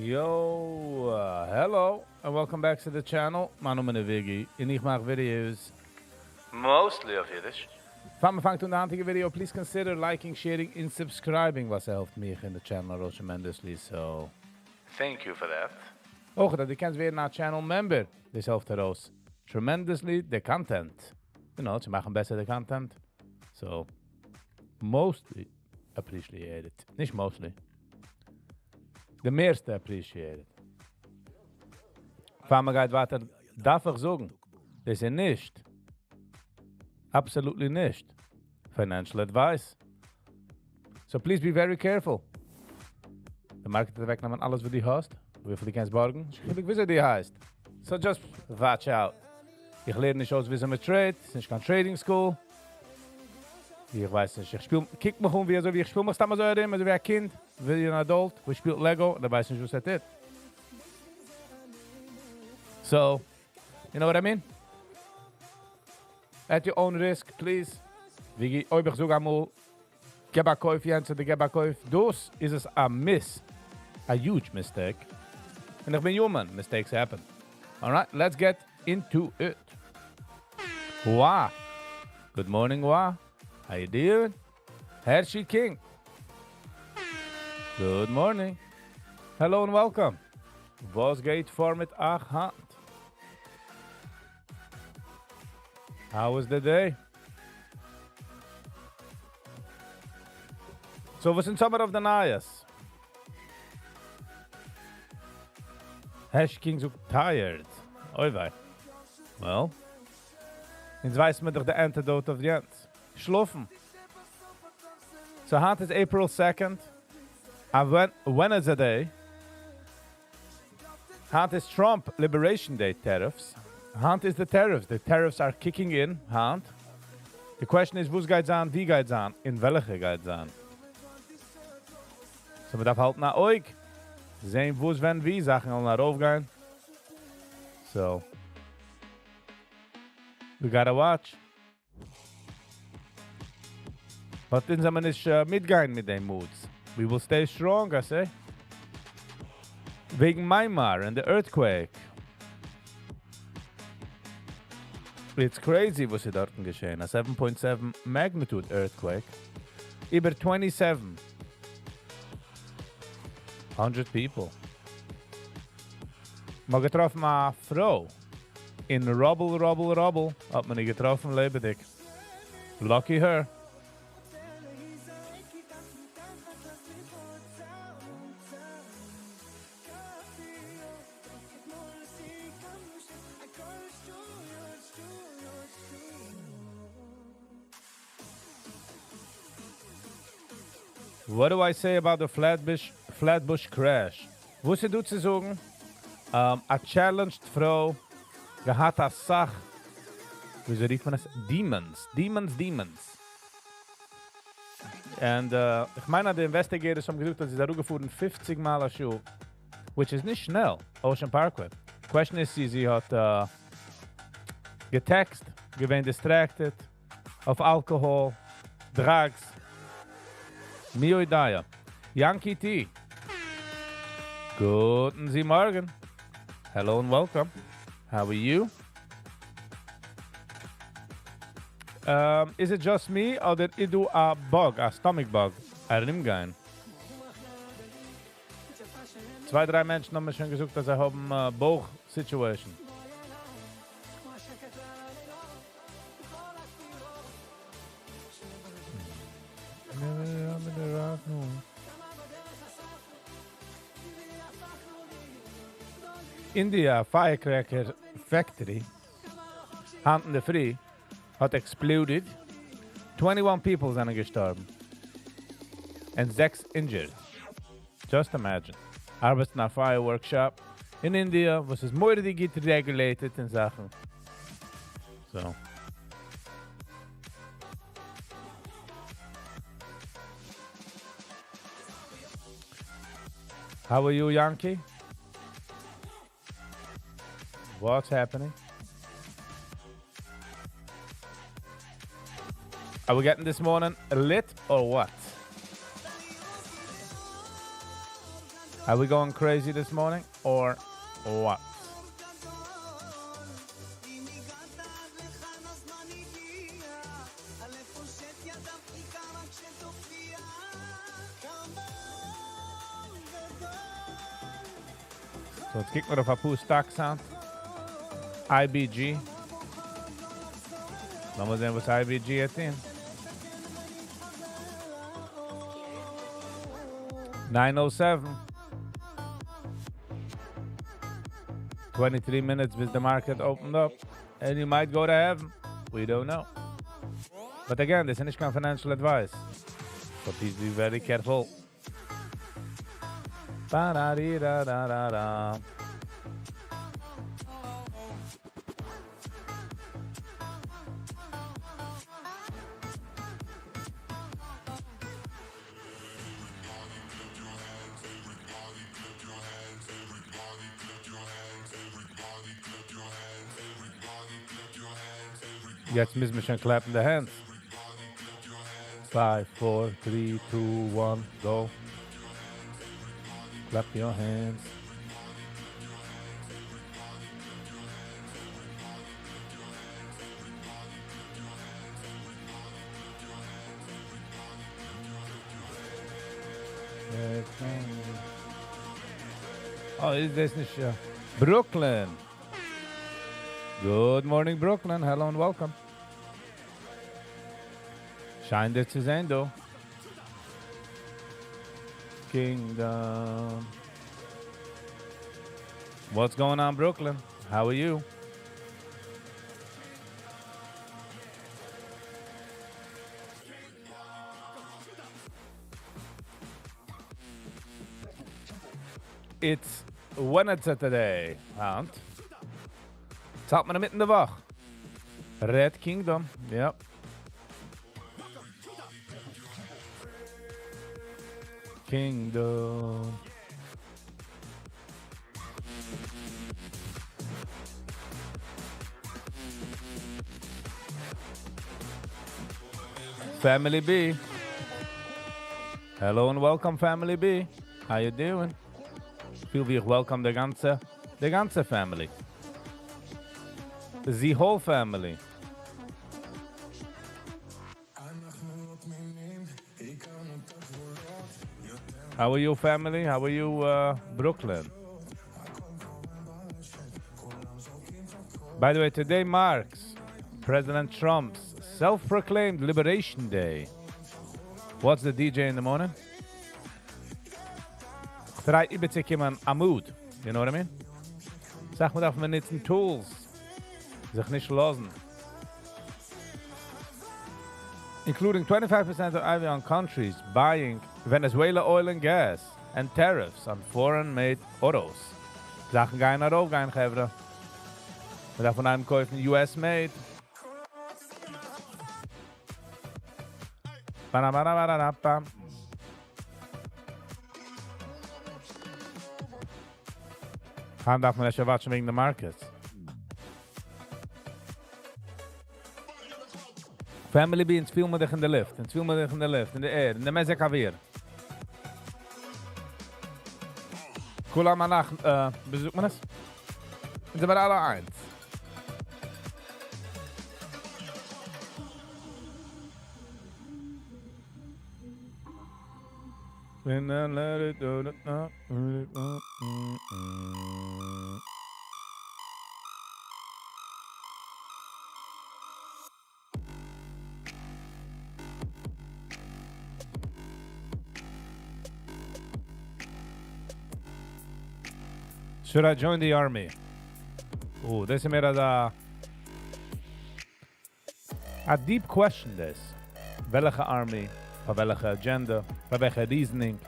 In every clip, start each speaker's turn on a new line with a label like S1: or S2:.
S1: Yo, hello, and welcome back to the channel. Mijn naam is Viggy, en ik maak video's mostly of Yiddish. Van me vangt aan de video, please consider liking, sharing, and subscribing, was helpt me in de channel tremendously, so thank you for that. Ook dat je kent weer naar channel member, dit helpt ons tremendously the content. You know, ze maken best de content, so mostly appreciated, niet mostly. De meeste appreciated. Van me gaat wat darf ich sagen. Das ist nicht. Absolutely nicht. Financial advice. So please be very careful. De markt wegnemen alles wat die hast. Hoeveel die kannst borgen. Ich weiß, wie die heißt. So just watch out. Ich lerne nicht aus, wie sie mit trade. Es ist nicht kein Trading School. Ich weiß nicht, kick mich wie ich spiele mich damals so also wie ein Kind, wie ein Adult, wo ich spiele Lego, da weiß nicht, was das ist. So, you know what I mean? At your own risk, please. Wie ich euch sogar mal Geberkäuf, Jens, der Geberkäuf, das ist es a miss. A huge mistake. Und ich bin human, mistakes happen. Alright, let's get into it. Wow. Good morning, wow. How you doing? Hershey King. Good morning. Hello and welcome. Was geht vor mit Hand? How was the day? So was in Summer of the Nayas. Hershey King so tired. Oi wei. Well. Jetzt weiß man doch the antidote of the end. Schlafen. So hand is April 2nd. And Wednesday. Hand is Trump Liberation Day tariffs. Hand is the tariffs. The tariffs are kicking in. Hand. The question is, wo's geht's an, wie geht's an, in welche geht's an. So man darf halt nach euch sehen, wo's wenn wie Sachen all nach aufgehen. So. We gotta watch. But then someone is mitgehen mit den moods. We will stay strong, I say. Wegen Myanmar and the earthquake. It's crazy, was hier dort geschehen. A 7.7 magnitude earthquake. Über 2,700 people. Man getroffen eine Frau. In Rubble. Hat man die getroffen, lebendig. Lucky her. What do I say about the Flatbush crash? Was du zu sagen? A challenged Frau gehad a Sach. Wieso rief man das? Demons. And ich meine, die Investigators haben gesagt, dass sie da gefahren 50 Mal a Schuh. Which is nicht schnell. Ocean Parkway. Question is, sie hat getext, gewesen distracted, auf Alkohol, Drugs. Mio Idaya. Yankee T. Guten Sie Morgen. Hello and welcome. How are you? Is it just me or did it do a bug, a stomach bug? Rimgein. 2-3 Menschen haben mir schon gesagt, dass sie haben Bauch-Situation. India firecracker factory, hand in the free, had exploded. 21 people sind gestorben. And 6 injured. Just imagine. Arbeits in a fireworks shop in India, was es more die get regulated in Sachen. So. How are you, Yankee? What's happening? Are we getting this morning lit or what? Are we going crazy this morning or what? So let's kick with a paar stock sound. IBG. Laten we zien wat IBG het in. 907. 23 minutes with the market opened up. And you might go to heaven. We don't know. But again, this is not financial advice. So please be very careful. Ba-da-dee-da-da-da-da. Jetzt müssen wir schon clappen the hands. 5, 4, 3, 2, 1, go. Clap your hands. Oh, is this nicht Brooklyn? Good morning, Brooklyn. Hello and welcome. Schön, dich zu sehen, du. Kingdom. What's going on, Brooklyn? How are you? It's Wednesday today, and zahlt man mitten in der Woche. Red Kingdom, yep. Kingdom. Family B. Hello and welcome, Family B. How you doing? Feel wie welcome the ganze family. The whole family. How are you, family? How are you, Brooklyn? By the way, today marks President Trump's self-proclaimed Liberation Day. What's the DJ in the morning? Try Ibitzikim Amud. You know what I mean? Sag mir, darf man nutzen Tools. Sich nicht losen. Including 25% of Avian countries buying Venezuela oil and gas and tariffs on foreign-made autos. Sachen gehen nach oben gehen, Chevra. Wir darf von einem kaufen US-made. Ba-da-ba-da-ba-da-ba. Gaan darf man echt watchen wegen der markets. Family beings filmen dich in de lift. En filmen dich in de lift. In de air. In de mezek alweer. Kula manach. Bezoek man es? En ze waren alle eins. When I let it do Should I join the army? Oh, this is a deep question, this. Welke army? Voor welke agenda? Voor welke reasoning?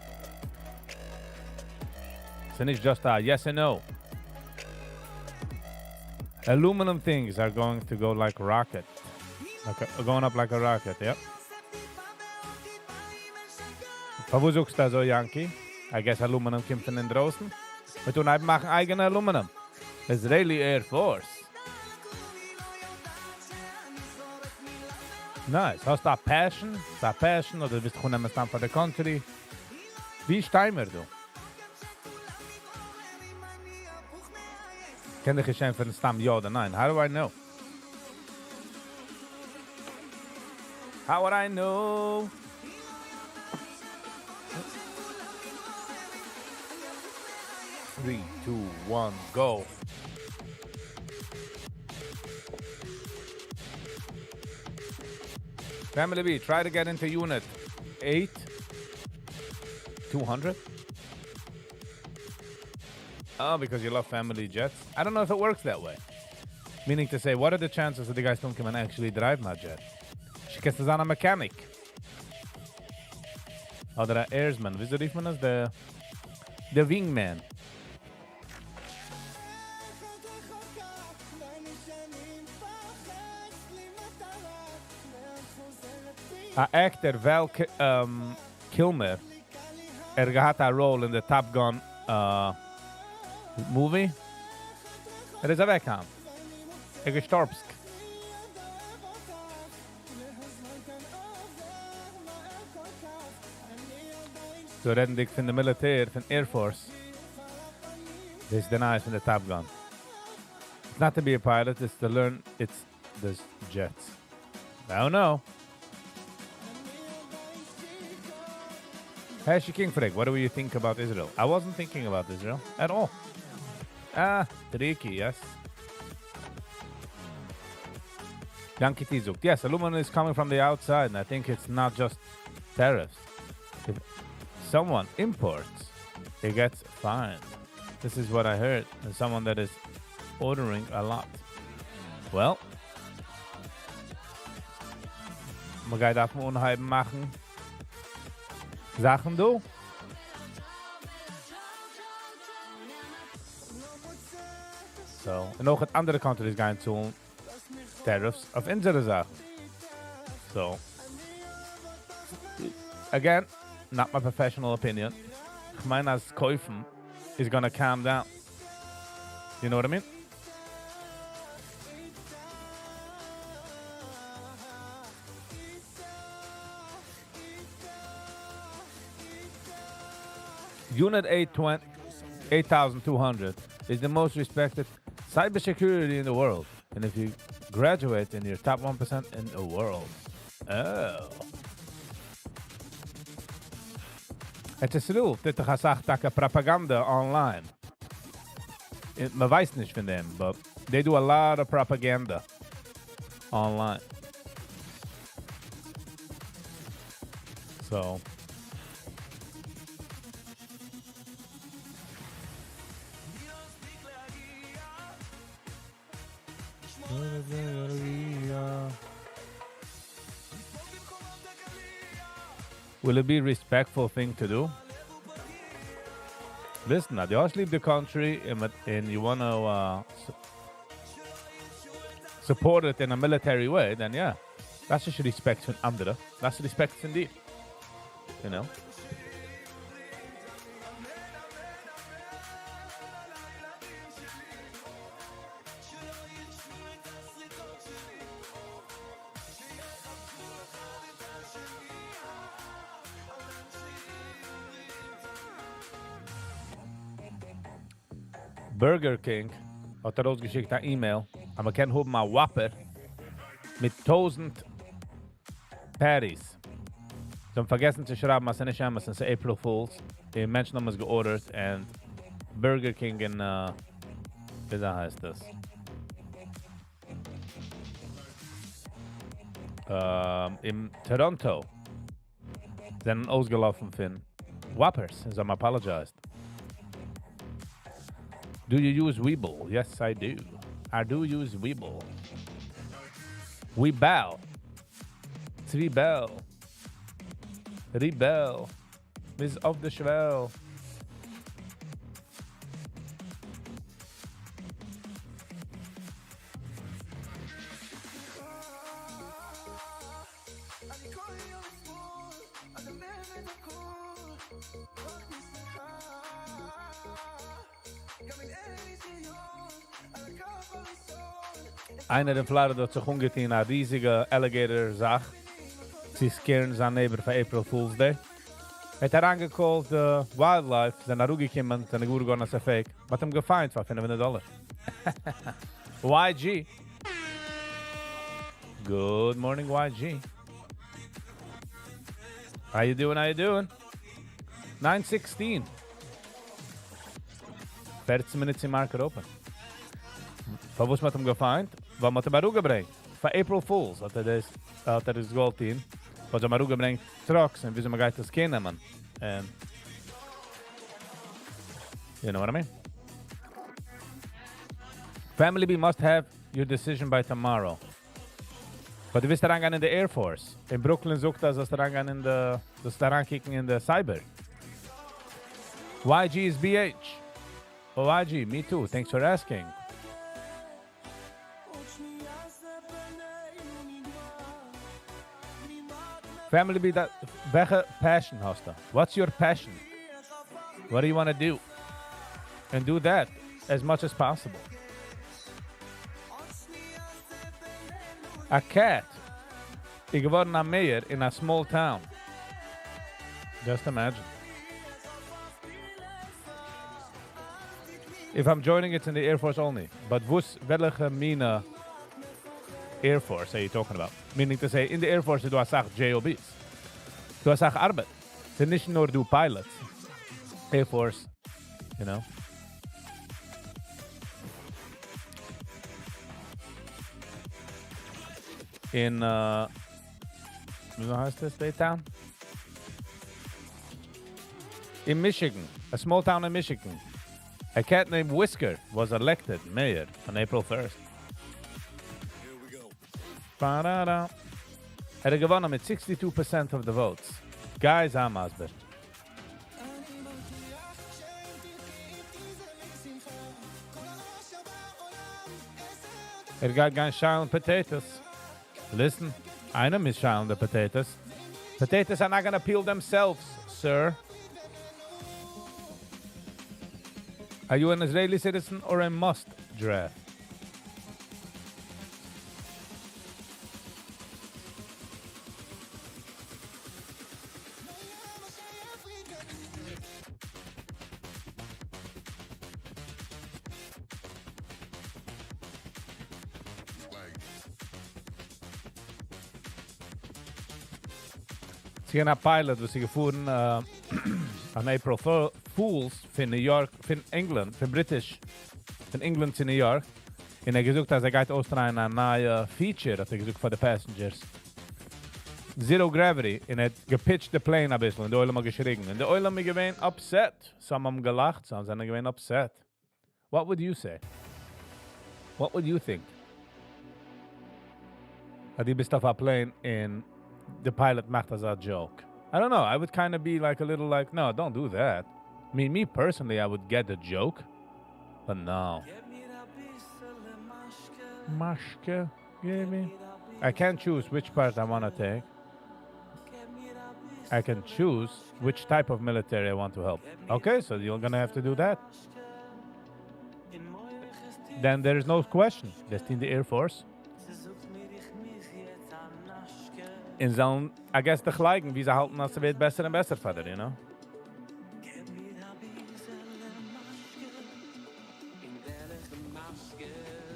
S1: So it's just a yes and no. Aluminum things are going to go like a rocket. Going up like a rocket, yep. Wo suchst du so, Yankee? I guess aluminum kommt von den draußen. Wir tun einfach machen eigene Aluminum. Israeli Air Force. Nice. Hast du a passion? Oder bist du gewoon immer stand for the country? Wie steimer du? Ken dich geschehen für den Stamm ja oder nein? How do I know? How would I know? Three, two, one, go. Family B, try to get into unit 8. 200? Oh, because you love family jets? I don't know if it works that way. Meaning to say, what are the chances that the guys don't come and actually drive my jet? Schikest es an a mechanic. Oder a airsman. Wieso rief man das? The wingman. A actor, Val Kilmer, gehad a role in the Top Gun movie. Is weggegaan. Gestorbsk. So redden dik van de militair, van Air Force. This is the nice in the Top Gun. It's not to be a pilot, it's to learn it's the jets. I don't know. Hey, King Frick, what do you think about Israel? I wasn't thinking about Israel at all. Tricky, yes. Yankee Tizuk. Yes, aluminum is coming from the outside, and I think it's not just tariffs. If someone imports, it gets fined. This is what I heard. There's someone that is ordering a lot. Well, man geht auf dem Unheim machen. Sachen du? So, en ook het andere kant is gaan doen tariffs of unsere Sachen. So, again, not my professional opinion. Ich meine, als Käufen is gonna calm down. You know what I mean? Unit 8200 is the most respected cybersecurity in the world. And if you graduate, then you're top 1% in the world. Oh. Het is real. Dit is gezegd propaganda online. Man weiß nicht von dem, but they do a lot of propaganda online. So. Will it be a respectful thing to do? Listen, you just leave the country and you want to support it in a military way, then yeah, that's just respect to andere. That's respect indeed. You know? Burger King hat rausgeschickt eine E-Mail, aber man kann hoben ein Whopper mit 1000 Patties. Sie haben vergessen zu schreiben, was sie nicht haben, sind April Fools. Die Menschen haben es geordert und Burger King in, wie heißt das? In Toronto sind ausgelaufen von Whoppers. Sie haben apologized. Do you use Weeble? Yes, I do. I do use Weeble. Weebel. It's Rebel. Rebel. Is of the Schwell. Einer in Florida hat sich umgetan, eine riesige Alligator-Sach. Sie scaren seinen Neighbor für April Fool's Day. Hat angecallt, Wildlife, sind nach Ruge gekommen, sind gut gegangen als Fake. Hat ihm gefeind für $500. YG. Good morning, YG. How you doing? 9:16. 14 minutes in market open. Van was met hem gefind? Wat moet hij maar gebrengt? Van April Fools had hij das Gold in. Wat hij maar gebrengt trucks en wie ze maar gaat das kennen, man. And you know what I mean? Family B must have your decision by tomorrow. But du wirst daran gehen in the Air Force. In Brooklyn sucht das daran gehen in das daran kicken in the Cyber. YG is BH. Oh, YG, me too. Thanks for asking. Family B, welche passion hast du? What's your passion? What do you want to do? And do that as much as possible. A cat is geworden a mayor in a small town. Just imagine. If I'm joining, it's in the Air Force only. But welche Mina Air Force are you talking about? Meaning to say, in the Air Force, du hast auch JOBs. Du hast auch Arbeit. It's nicht nur du pilots. Air Force, you know. In, wie heißt das, State Town? In Michigan, a small town in Michigan. A cat named Whisker was elected mayor on April 1st.
S2: Here we go.
S1: Ba-da-da. Had gewonnen mit 62% of the votes. Guys, I'm Asbert. Got ganz shallow potatoes. Listen, I know miss shallow the potatoes. Potatoes are not gonna peel themselves, sir. Are you an Israeli citizen or a must draft? Sie gehen a pilot, was sie gefahren an April Fools von New York, von England, von British, von England zu New York. Und gesucht, dass geht ausstrahlen ein neues Feature, hat gesucht für die Passengers. Zero Gravity, und gepitcht the plane ein bisschen, und die Oile mal geschrien. Und die Oile haben gewähnt upset. Some haben gelacht, some sind gewähnt upset. What would you say? What would you think? Die bist auf a plane and the pilot macht as a joke. I don't know. I would kind of be like a little like, no, don't do that. I mean, me personally, I would get the joke, but no. Mashke, give me. I can't choose which part I want to take. I can choose which type of military I want to help. Okay, so you're gonna have to do that. Then there is no question. That's in the Air Force. In zo'n, I guess, de gelijken, wie ze halten als ze weer beter en beter verder, you know?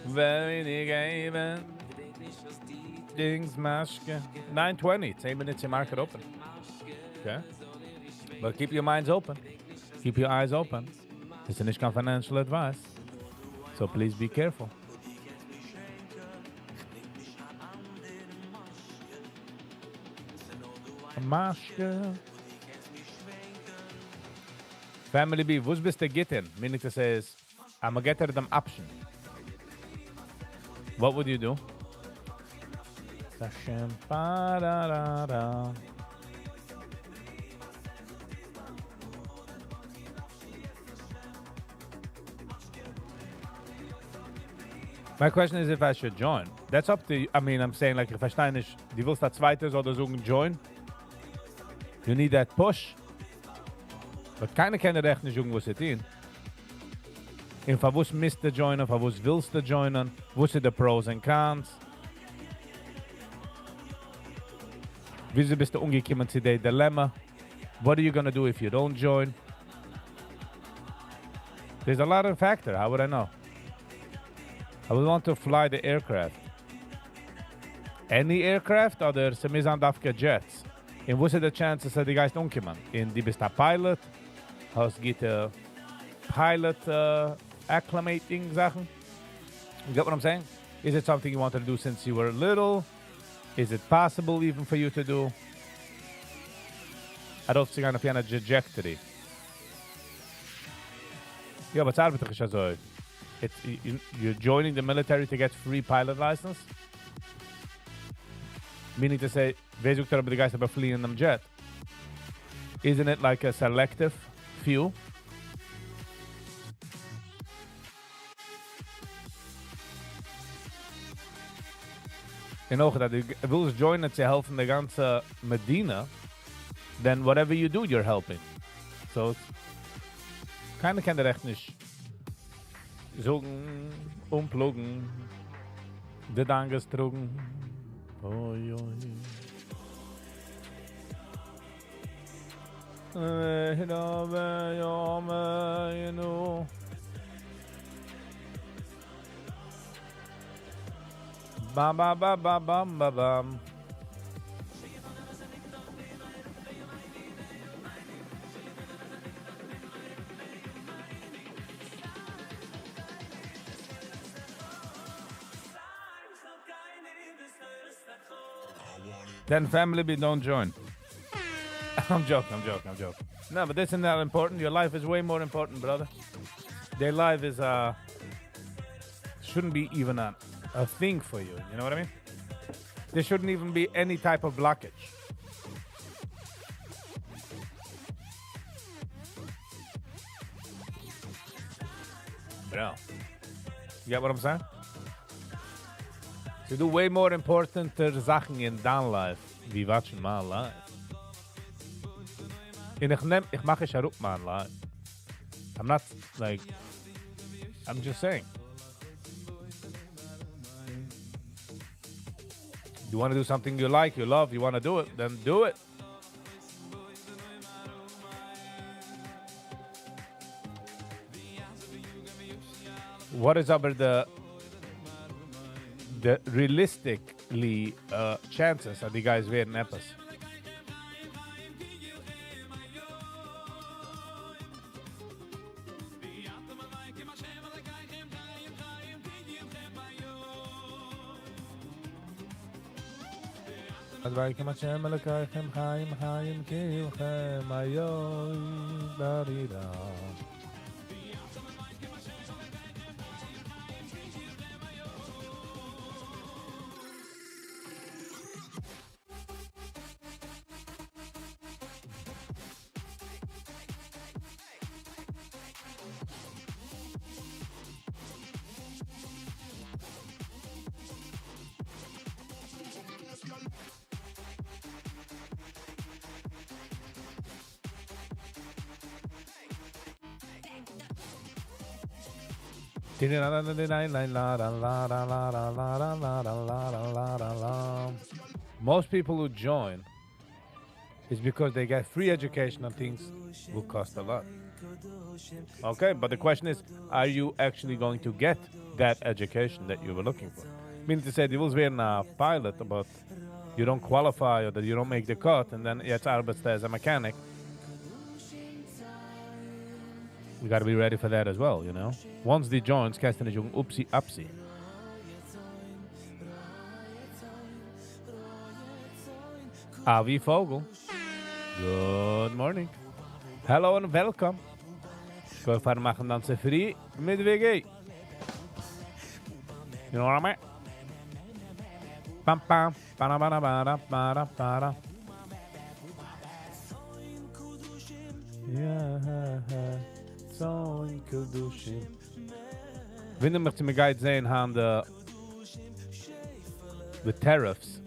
S1: Weinig even. Dings, maske. 9:20, 10 minutes in market open. Okay? But keep your minds open. Keep your eyes open. This is not financial advice. So please be careful. Maske. Family B, wo's bist du gitten? Meaning to say is, I'm a getter them option. What would you do? My question is if I should join. That's up to you. I mean, I'm saying like, if I verstehe nicht, die willst da zweites oder so join. You need that push. But keiner kann recht nicht irgendwo sitzen. Und für was misst du joinen, für was willst du joinen, was sind die Pros and Cons. Wieso bist du umgekommen zu dem Dilemma? What are you gonna do if you don't join? There's a lot of factors. How would I know? I would want to fly the aircraft. Any aircraft oder se misan dafke jets? In wo the chances that the guys don't come in die bist a pilot? Hast geht a pilot acclimating Sachen? You get what I'm saying? Is it something you wanted to do since you were little? Is it possible even for you to do? Adolf sich auf eine trajectory. Ja, aber es arbeitet sich also. You're joining the military to get free pilot license? Meaning to say, wer sucht aber die Geist aber fliehen in einem jet? Isn't it like a selective few? En ook dat je wil joinen te helpen de ganze Medina, then whatever you do, you're helping. So, keiner kann er echt nicht zogen, umpluggen, de danges trugen. Oi, oi. You know. Bam, bam, bam, bam, bam, bam, bam. Then family be don't join. I'm joking. No, but this isn't that important. Your life is way more important, brother. Their life is shouldn't be even a thing for you. You know what I mean? There shouldn't even be any type of blockage. Bro, you get what I'm saying? You do way more important Sachen in dein life wie watching my life. Und ich mache Sharup my life. I'm not like, I'm just saying. You want to do something you like, you love, you want to do it, then do it. What is over the realistically chances that die guys werden etwas? Advaikem Hashem Elokaychem Chaim Chaim Kilchem Ayoy Barira. Most people who join is because they get free education and things will cost a lot. Okay, but the question is, are you actually going to get that education that you were looking for? Meaning to say, you will be a pilot, but you don't qualify or that you don't make the cut, and then it's arbeitst as a mechanic. You got to be ready for that as well, you know. Once the joins, kasten is jung upsi upsi. Avi Vogel. Good morning. Hello and welcome. Ik wil verder maken dan ze free met Viggy. You know what I mean? Pam pam, para para para para para. Yeah. So in Kudushim. Wenn wir zum Guide sehen haben the tariffs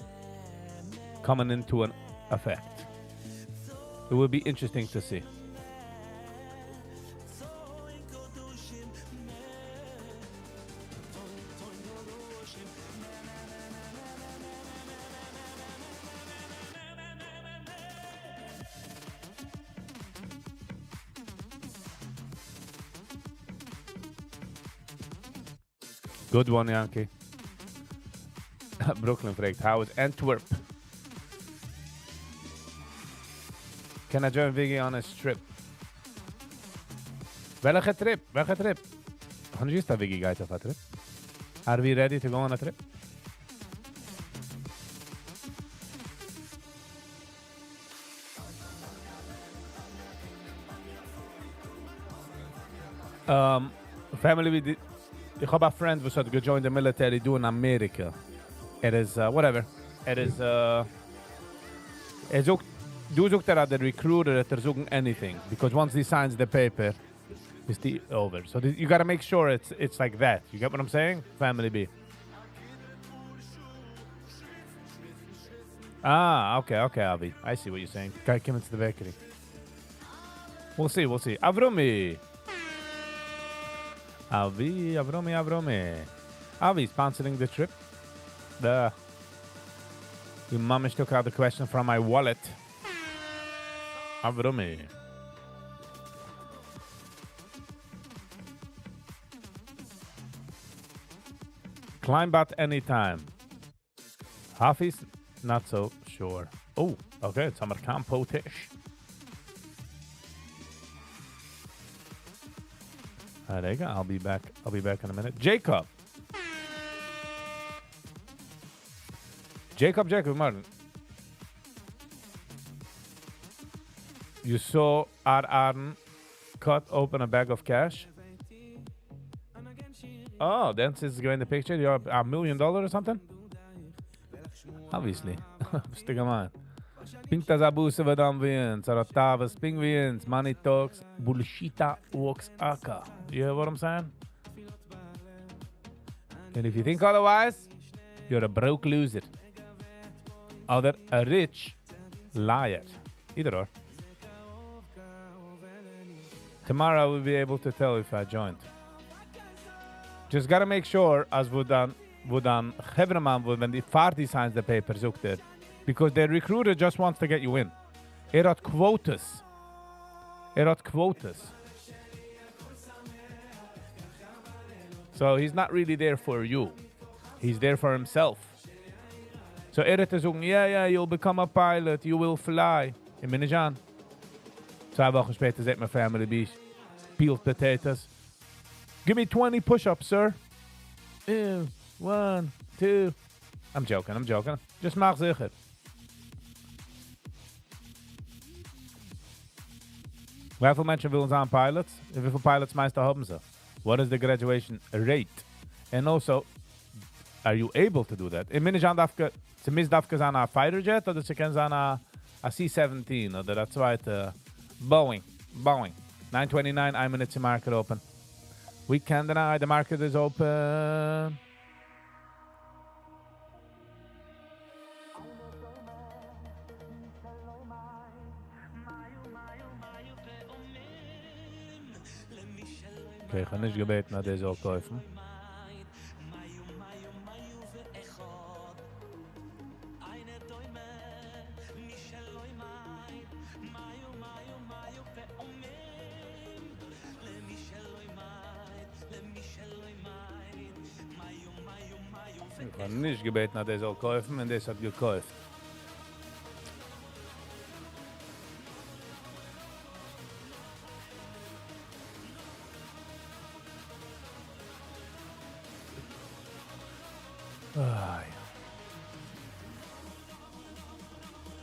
S1: coming into an effect. It will be interesting to see. Good one, Yankee. Brooklyn fragt, how is Antwerp? Can I join Viggy on a trip? Welche trip? Welche trip? Can you start Viggy guys off a trip? Are we ready to go on a trip? Family, we did. I have a friend who said go join the military do in America. It is whatever. It is is ook do zoekt er the recruiter that they're zoeken anything because once he signs the paper, it's the over. So you gotta make sure it's like that. You get what I'm saying? Family B. Ah, okay, Avi. I see what you're saying. Guy came into the bakery. We'll see. Avrumi. Avrumi. Avi sponsoring the trip. Your mom took out the question from my wallet. Avrumi. Climb at any time. Hafiz, not so sure. Oh, okay, it's summer camp potish. There you go. I'll be back in a minute. Jacob, Martin. You saw Arn cut open a bag of cash. Oh, that's is going in the picture. You're $1 million or something? Obviously. Stick 'em on. Pink Tazabuse Vadam Vins, Aratavas, Ping Vins, Money Talks, Bullshita Walks Aka. You hear what I'm saying? And if you think otherwise, you're a broke loser. Either a rich liar. Either or. Tomorrow I will be able to tell if I joined. Just gotta make sure, as we dan Chevreman, when the party signs the papers, ook there. Because the recruiter just wants to get you in. Had quotas. So he's not really there for you. He's there for himself. So had to say, yeah, you'll become a pilot, you will fly. In Minijan. 2 wochen später said my family beef, peeled potatoes. Give me 20 push-ups, sir. 1, 2. I'm joking. Just mach sicher. Hoeveel mensen willen zijn pilots? Hoeveel pilots meestal hebben ze? What is the graduation rate? And also, are you able to do that? In Minijan dafke, tenminste dafke zijn een fighter jet, of ze kunnen zijn een C-17, of dat zweite Boeing. 929, I'm in the market open. We can deny the market is open. Okay, ik ga niet gebeten naar deze ook kaufen. Ik ga niet gebeten naar deze ook kaufen en deze had gekauft.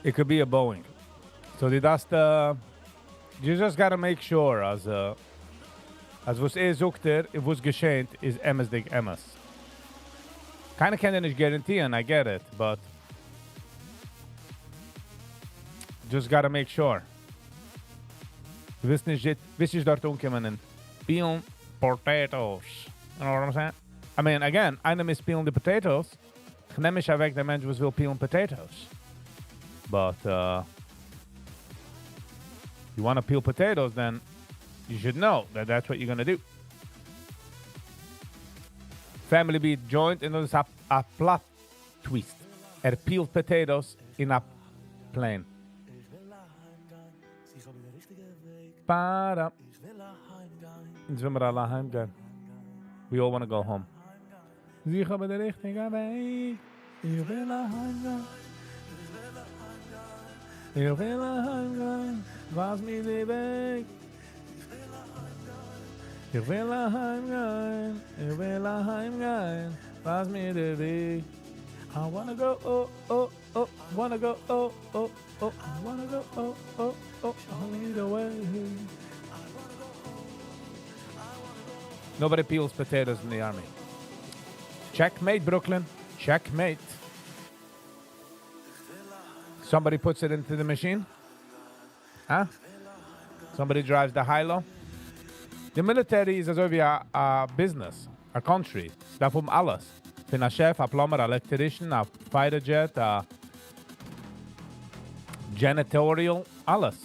S1: It could be a Boeing. So that's the. You just gotta make sure as was zoekt it was geschehen is MS dig MS. Kinda can't nicht guarantee, I get it, but just gotta make sure. Du wirst nicht dort umkommen in peeling potatoes. You know what I'm saying? I mean, again, einer miss peeling the potatoes. Ich nehme mich weg, der Mensch, was will peeling potatoes. But you want to peel potatoes, then you should know that that's what you're going to do. Family be joined in a plot twist. Peeled potatoes in a plane. We all want to go home. Sie haben den richtigen Weg. Ich will heimgehen. Ich will heimgehen. Was mir die Weg. Ich will heimgehen. Ich will heimgehen. Was mir die Weg. I wanna go, oh, oh, oh. Wanna go, oh, oh, oh. I wanna go, oh, oh, oh. I need a way. Nobody peels potatoes in the army. Checkmate, Brooklyn. Checkmate. Somebody puts it into the machine? Huh? Somebody drives the high-low? The military is as if a business, a country. It's from alles. From a chef, a plumber, a electrician, a fighter jet, a janitorial, alles.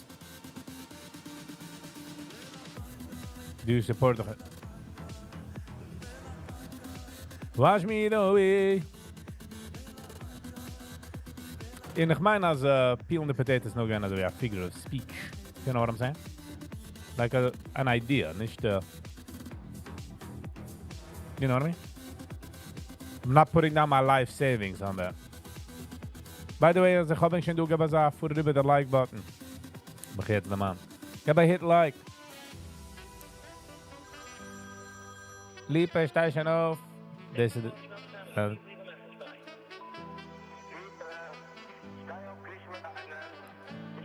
S1: Do you support it? Wash me the way. In ich meine, as peeling the potatoes no again as a figure of speech. You know what I'm saying? Like an idea, nicht you know what I mean? I'm not putting down my life savings on that. By the way, as I have schon du gebe za für über the like button. Begit the man. Gebe hit like. Liebe Station auf. This is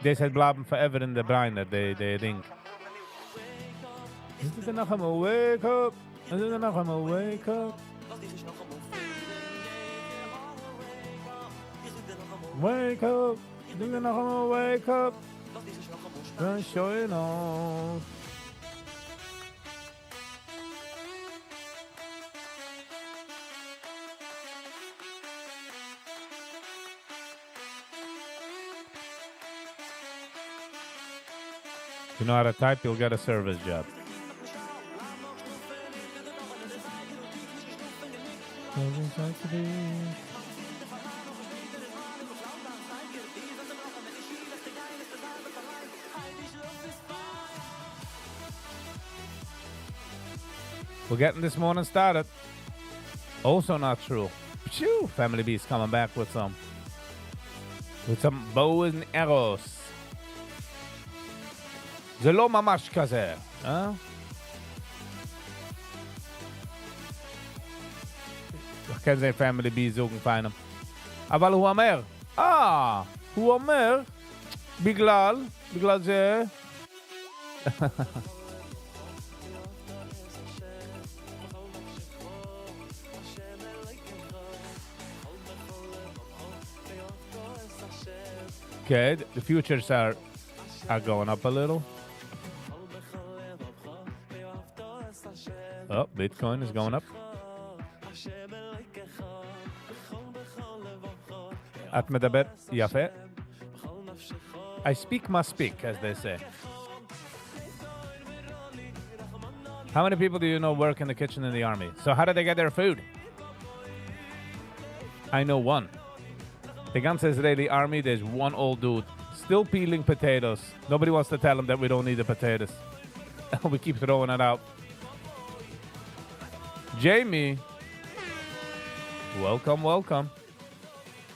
S1: they said bleiben forever in the brine, they think. Is it noch einmal wake up? Is it noch einmal wake up? Wake up! Is it noch einmal wake up? Dann schön auf. If you know how to type, you'll get a service job. We're getting this morning started. Also not true. Phew, Family Beast coming back with some bows and arrows. זה לא ממש כזה, אה? כן זה פמילי בי זוגן פיינם. אבל הוא אומר, הוא אומר, בגלל זה... Okay, the futures are going up a little. Oh, Bitcoin is going up. At medaber yafe. I speak must speak, as they say. How many people do you know work in the kitchen in the army? So how do they get their food? I know one. The ganze Israeli army, there's one old dude still peeling potatoes. Nobody wants to tell him that we don't need the potatoes. We keep throwing it out. Jamie, welcome.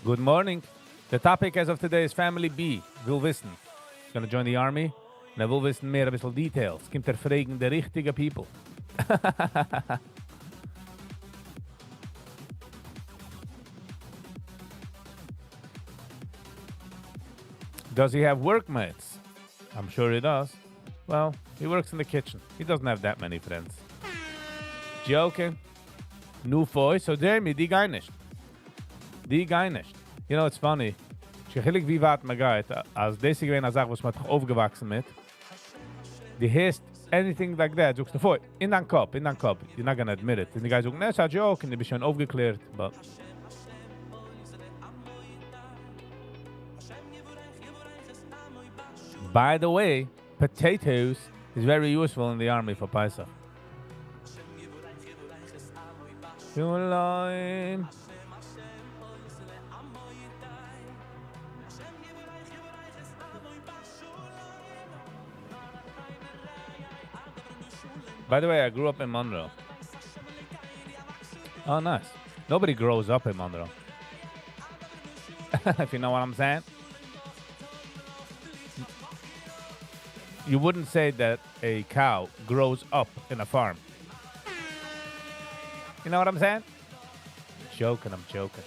S1: Good morning. The topic as of today is Family B. Will wissen. He's going to join the army. And will wissen mehr, ein bisschen details. Kommt fragen the richtige people. Does he have workmates? I'm sure he does. Well, he works in the kitchen. He doesn't have that many friends. Joking. New voice. So Jamie, die guy nicht. You know, it's funny. Schechillig wie weit man geht, als deze gewesen eine Sache, was man doch aufgewachsen mit. Die heißt anything like that. Sagst du vor, in dein Kopf. You're not gonna admit it. Und die guy sagt, that's a joke. Und die bist schon aufgeklärt. But by the way, potatoes is very useful in the army for Pesach. By the way, I grew up in Monroe. Oh, nice. Nobody grows up in Monroe. If you know what I'm saying. You wouldn't say that a cow grows up in a farm. You know what I'm saying? I'm joking.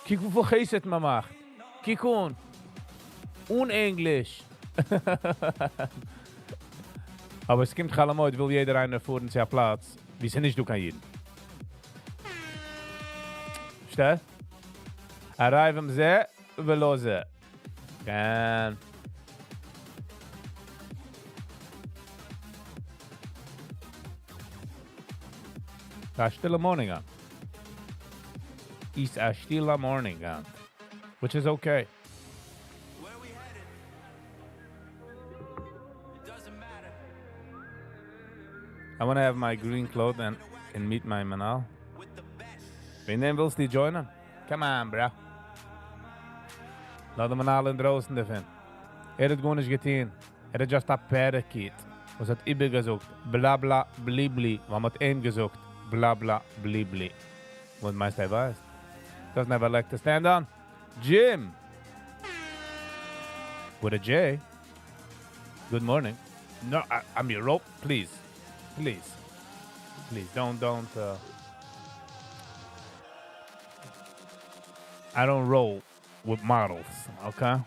S1: Kijk hoeveel geest het me maakt. Kijk gewoon. Un-English. Aber es kommt Chalamoid, will jeder einer vor uns ja Platz. Wie sind nicht du kann jeden. Verstehst? Arrive ze, we loze. Kan. A stille morning on. It's a stille morning on. Which is okay. I want to have my green clothes and meet my manal. Wen willst du joinen? Come on, bro. Laat de manal in de roosten ervan. Het gewoon eens geteen. Het just a parakeet. Was het ibe gezocht. Bla bla blibli. Wat met één gezocht. Bla bla blibli. Wat meist hij was. Doesn't never like to stand on. Jim. With a J. Good morning. No, I'm your rope. Please. Don't. I don't roll with models, okay?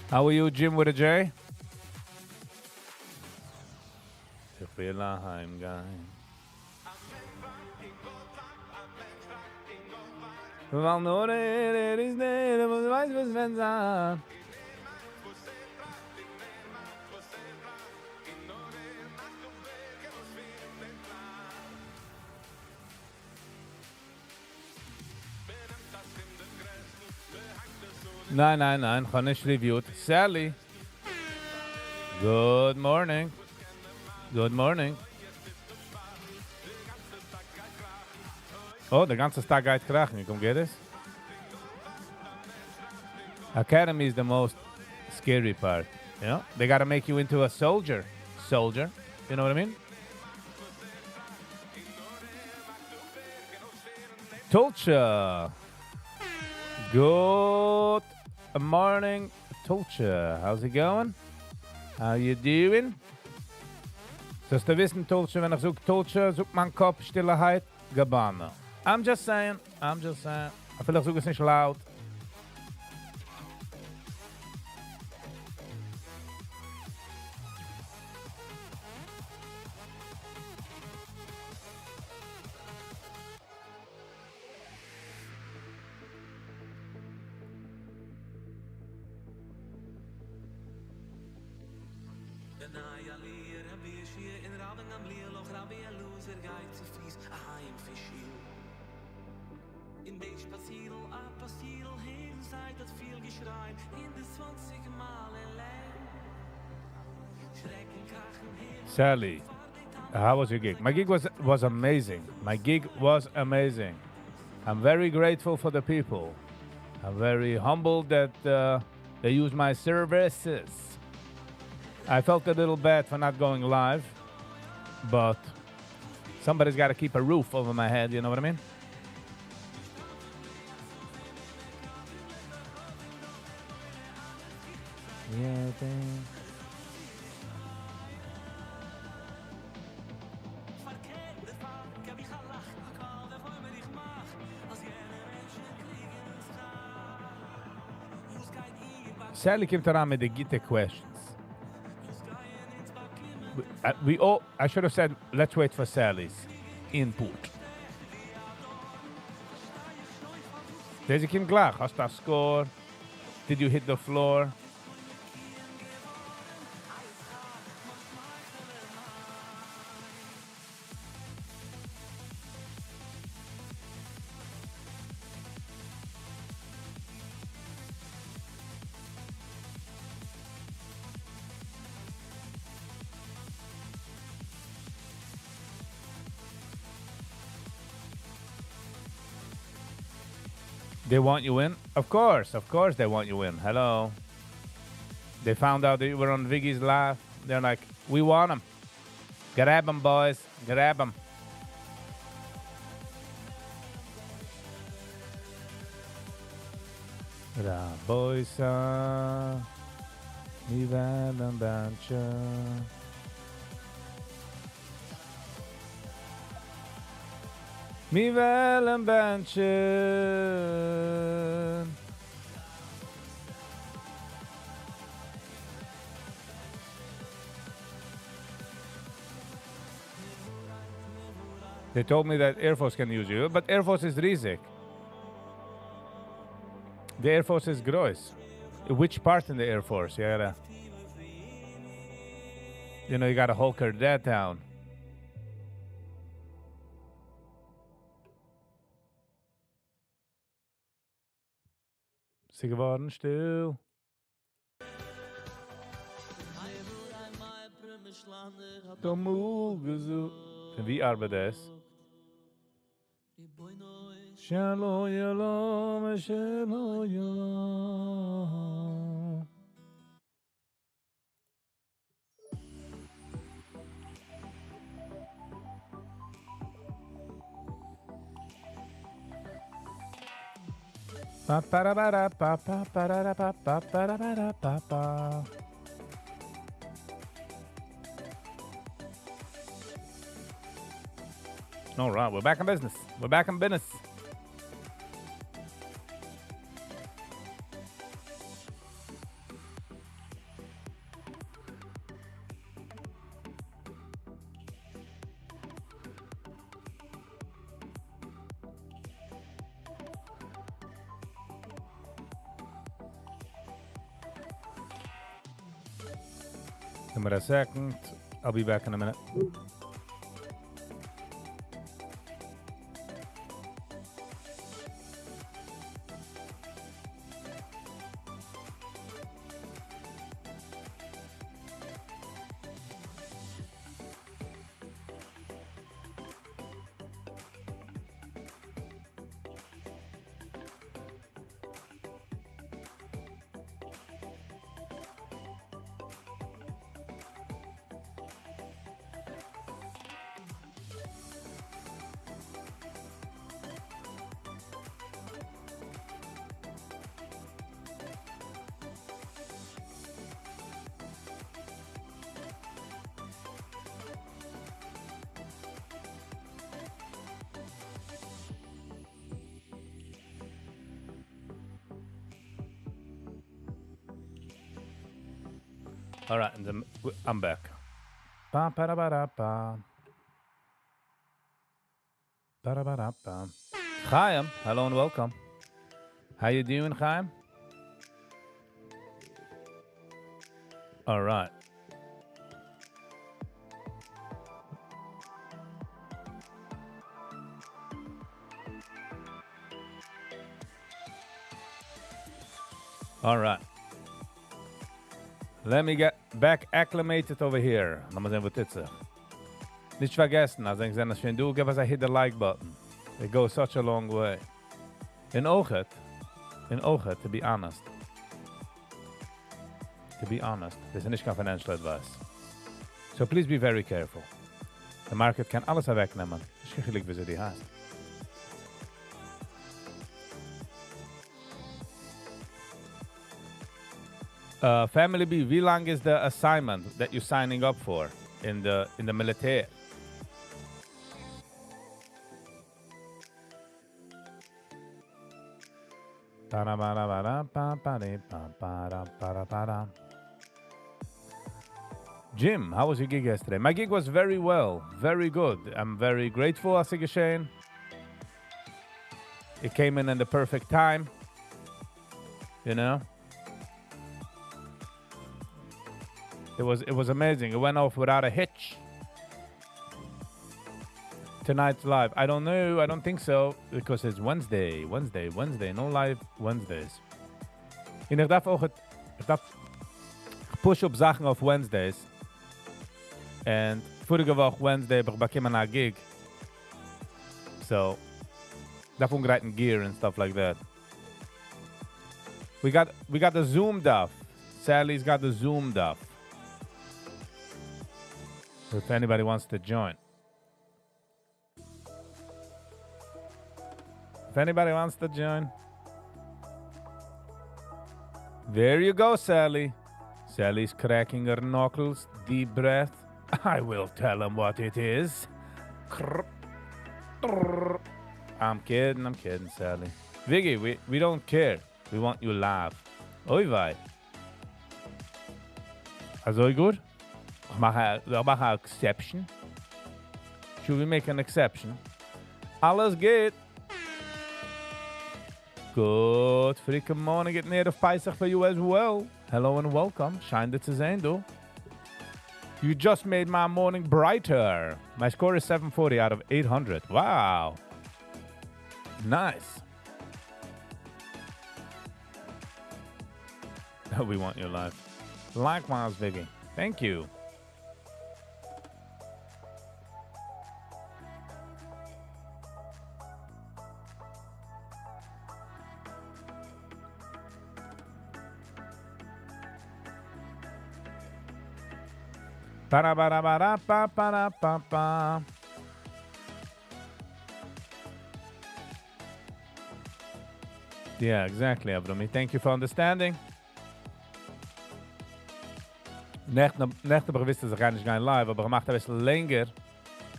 S1: How are you, Jim with a J? Ik wil naar heim gaan. Want hoor er is nee, wat wijs was van zijn. Nein, kann nicht reviewed. Sally. Good morning. Oh, der ganze Tag geht krachen. You come get this? Academy is the most scary part. You know? They gotta make you into a soldier. You know what I mean? Tulcha. Good morning, Tulcha. How's it going? How you doing? Sollst du wissen, Tulcha, wenn ich such Tulcha, such mein Kopf, Stilleheit, Gabbana. I'm just saying. Vielleicht such es nicht laut. Sally, how was your gig? My gig was amazing. I'm very grateful for the people. I'm very humbled that they use my services. I felt a little bad for not going live, but somebody's got to keep a roof over my head, you know what I mean? Yeah, Sally came around with the Gita questions. I should have said, let's wait for Sally's input. Deze kind klaar. Hast du score? Did you hit the floor? They want you in? Of course they want you in. Hello. They found out that you were on Viggy's live. They're like, we want him. Grab him, boys. Grab him. Raboisa, mi vedem bácsa. Mi velem bácsa. They told me that Air Force can use you, but Air Force is riesig. The Air Force is gross. Which part in the Air Force? You gotta hulker that down. Sie geworden still. Von wie arbeitet es? Shalom, yalom, shalom, yalom. Pa para para pa pa para pa pa para pa pa. All right, we're back in business. We're back in business. Give me a second. I'll be back in a minute. All right, I'm back. Ba ba da ba da ba. Ba da ba da ba. Chaim, hello and welcome. How you doing, Chaim? All right. All right. Let me get back acclimated over here. Lass mal sehen, was das ist. Nicht vergessen, also ich sage, wenn du gibst, hit the like button. It goes such a long way. In Ochet, to be honest. This is nicht kein financial advice. So please be very careful. The market kann alles wegnehmen. Ich weiß nicht, wie sie die heißt. Family B, wie long is the assignment that you're signing up for in the military? Jim, how was your gig yesterday? My gig was very well, very good. I'm very grateful, as geschehen. It came in the perfect time, you know. It was amazing. It went off without a hitch. Tonight's live. I don't know. I don't think so because it's Wednesday. No live Wednesdays. En ik darf push op Sachen auf Wednesdays. And vorige Woche Wednesday habe ich bekommen a gig. So, darf umgreiten gear and stuff like that. We got the Zoom duff. Sally's got the Zoom duff. If anybody wants to join. If anybody wants to join. There you go, Sally. Sally's cracking her knuckles. Deep breath. I will tell him what it is. I'm kidding, Sally. Viggy, we don't care. We want you live. Oi, vai. Also good? Ich mache eine exception. Should we make an exception? Alles geht. Good freaking morning. It's near of Pesach for you as well. Hello and welcome. Scheint dir zu sehen, du. You just made my morning brighter. My score is 740 out of 800. Wow. Nice. We want you live. Likewise, Viggy. Thank you. Ba-da-ba-da-ba-da-ba-ba-da-ba-ba. Yeah, exactly, Avrami. Thank you for understanding. Nächte bewusst is gar nicht live, aber gemacht ein bisschen länger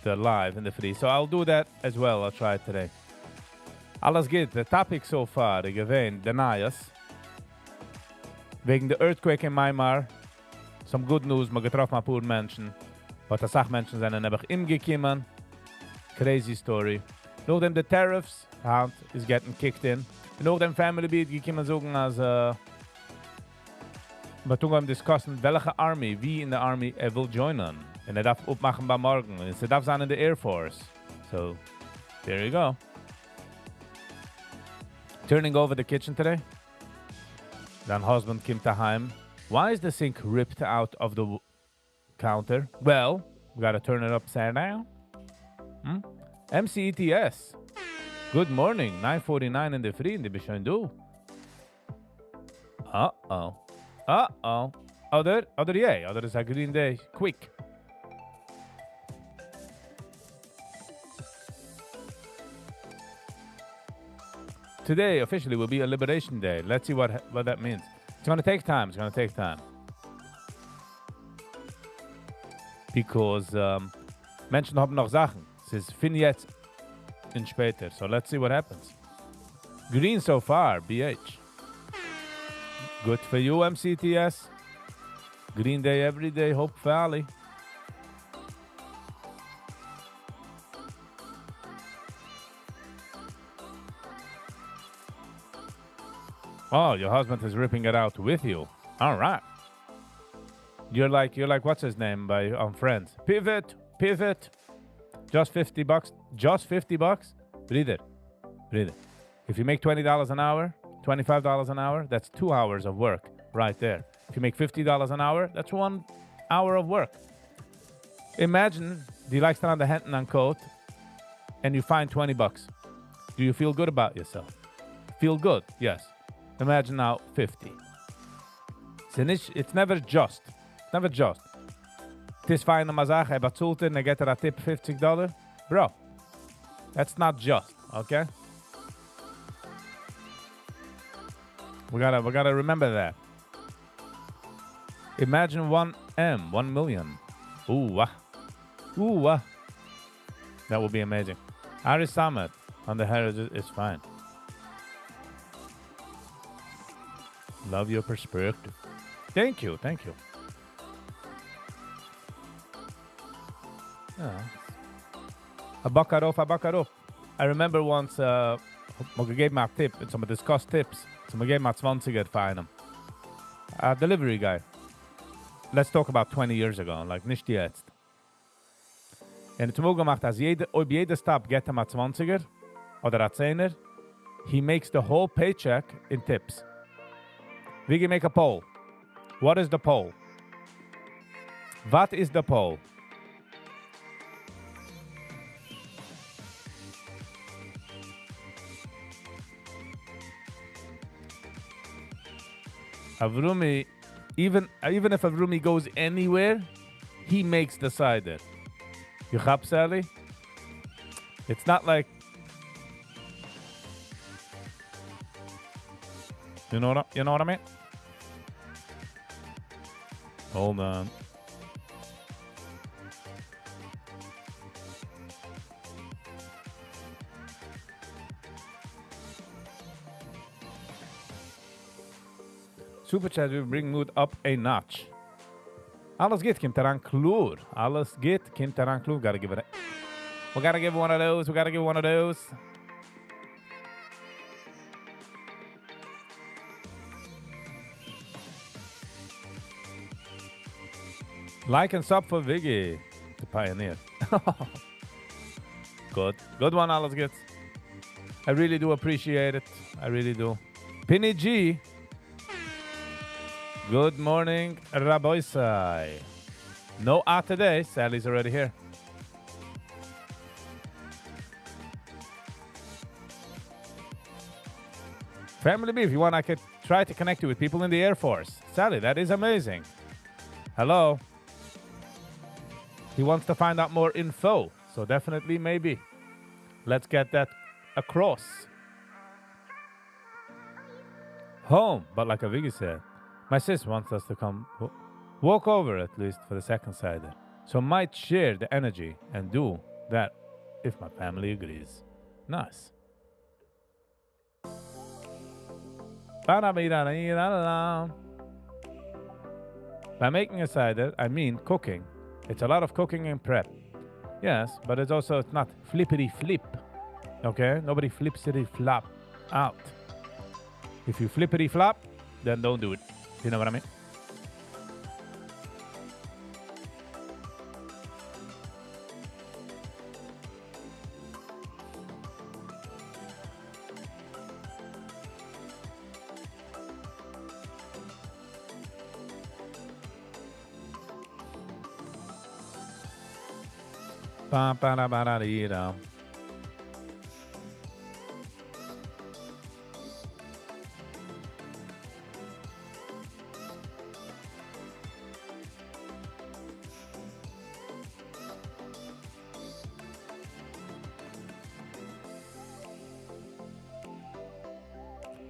S1: the live in the free. So I'll do that as well. I'll try it today. Alles geht. The topic so far, gewähnt, denies. Wegen der Earthquake in Myanmar. Some good news, man getroffen ein paar Menschen. Aber die Sachmenschen sind dann einfach umgekommen. Crazy story. Nachdem the tariffs is getting kicked in. Und nachdem Family Beat gekommen sagen, als wir tun discussen, welche Army, wie in der Army will joinen. Und darf aufmachen bei morgen. Und darf sein in der Air Force. So, there you go. Turning over the kitchen today. Then husband came daheim. Why is the sink ripped out of the counter? Well, we gotta turn it upside down. MCETS. Good morning. 9:49 in the free in the Bishandu. Uh-oh. Other is a green day. Quick. Today officially will be a Liberation Day. Let's see what that means. It's gonna take time. Because Menschen haben noch Sachen. Es ist fin jetzt und später. So let's see what happens. Green so far, BH. Good for you, MCTS. Green day every day, Hope Valley. Oh, your husband is ripping it out with you. All right. You're like what's his name on Friends? Pivot. Just $50. Just $50. Breathe it. If you make $20 an hour, $25 an hour, that's 2 hours of work right there. If you make $50 an hour, that's 1 hour of work. Imagine die likes aan de hand and coat and you find $20. Do you feel good about yourself? Feel good, yes. Imagine now 50. It's never just. Het is fijn om te zeggen, hij bezult en hij get a tip $50. Bro, that's not just, okay? We gotta remember that. Imagine 1 million. Ooh, that would be amazing. Ari Summit on the heritage is fine. Love your perspective. Thank you. A buckarov. I remember once, I gave me a tip, and some discussed tips. So I gave me a 20er for einem. A delivery guy. Let's talk about 20 years ago, like nicht jetzt. Und es hat gemacht, als ob jeder Stop geht ihm a 20er oder a 10er, he makes the whole paycheck in tips. We can make a poll. What is the poll? What is the poll? Avrumi, even if Avrumi goes anywhere, he makes the cider. You chap, Sally? It's not like... You know what I mean? Hold on. Super chat will bring mood up a notch. Alles geht, kommt daran klur. Alles geht, kommt daran klur. Gotta give it a... We gotta give one of those. We gotta give one of those. Like and sub for Viggy, the pioneer. Good one, alles geht. I really do appreciate it. I really do. Penny G. Good morning, Raboisai. No today. Sally's already here. Family B, if you want, I could try to connect you with people in the Air Force. Sally, that is amazing. Hello. He wants to find out more info. So definitely, maybe. Let's get that across. Home, but like Viggy said. My sis wants us to come walk over at least for the second cider. So might share the energy and do that if my family agrees. Nice. By making a cider, I mean cooking. It's a lot of cooking and prep. Yes, but it's not flippity flip. Okay? Nobody flippity flop out. If you flippity flop, then don't do it. You know what I mean? Ba-ba-da-ba-da-dee-da.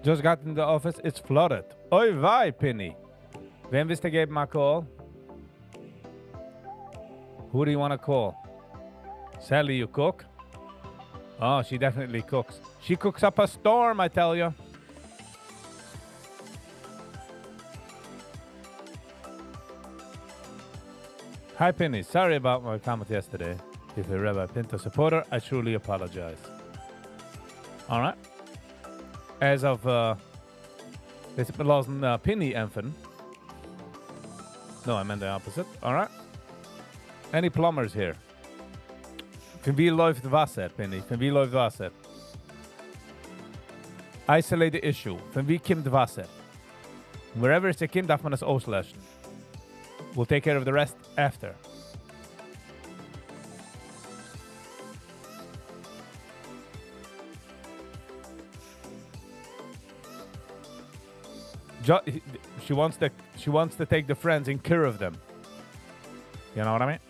S1: Just got in the office, it's flooded. Oi, vai, Penny. Wem willst du geben a call? Who do you want to call? Sally, you cook? Oh, she definitely cooks. She cooks up a storm, I tell you. Hi, Penny. Sorry about my comment yesterday. If you're a Rabbi Pinto supporter, I truly apologize. All right. As of this belongs Penny Enfen. No, I meant the opposite. All right. Any plumbers here? Van wie läuft Wasser, Penny? Van wie läuft Wasser? Isolate the issue. Van wie kommt Wasser? Wherever it's a kim, darf man es auslöschen. We'll take care of the rest after. She wants to take the friends and care of them. You know what I mean?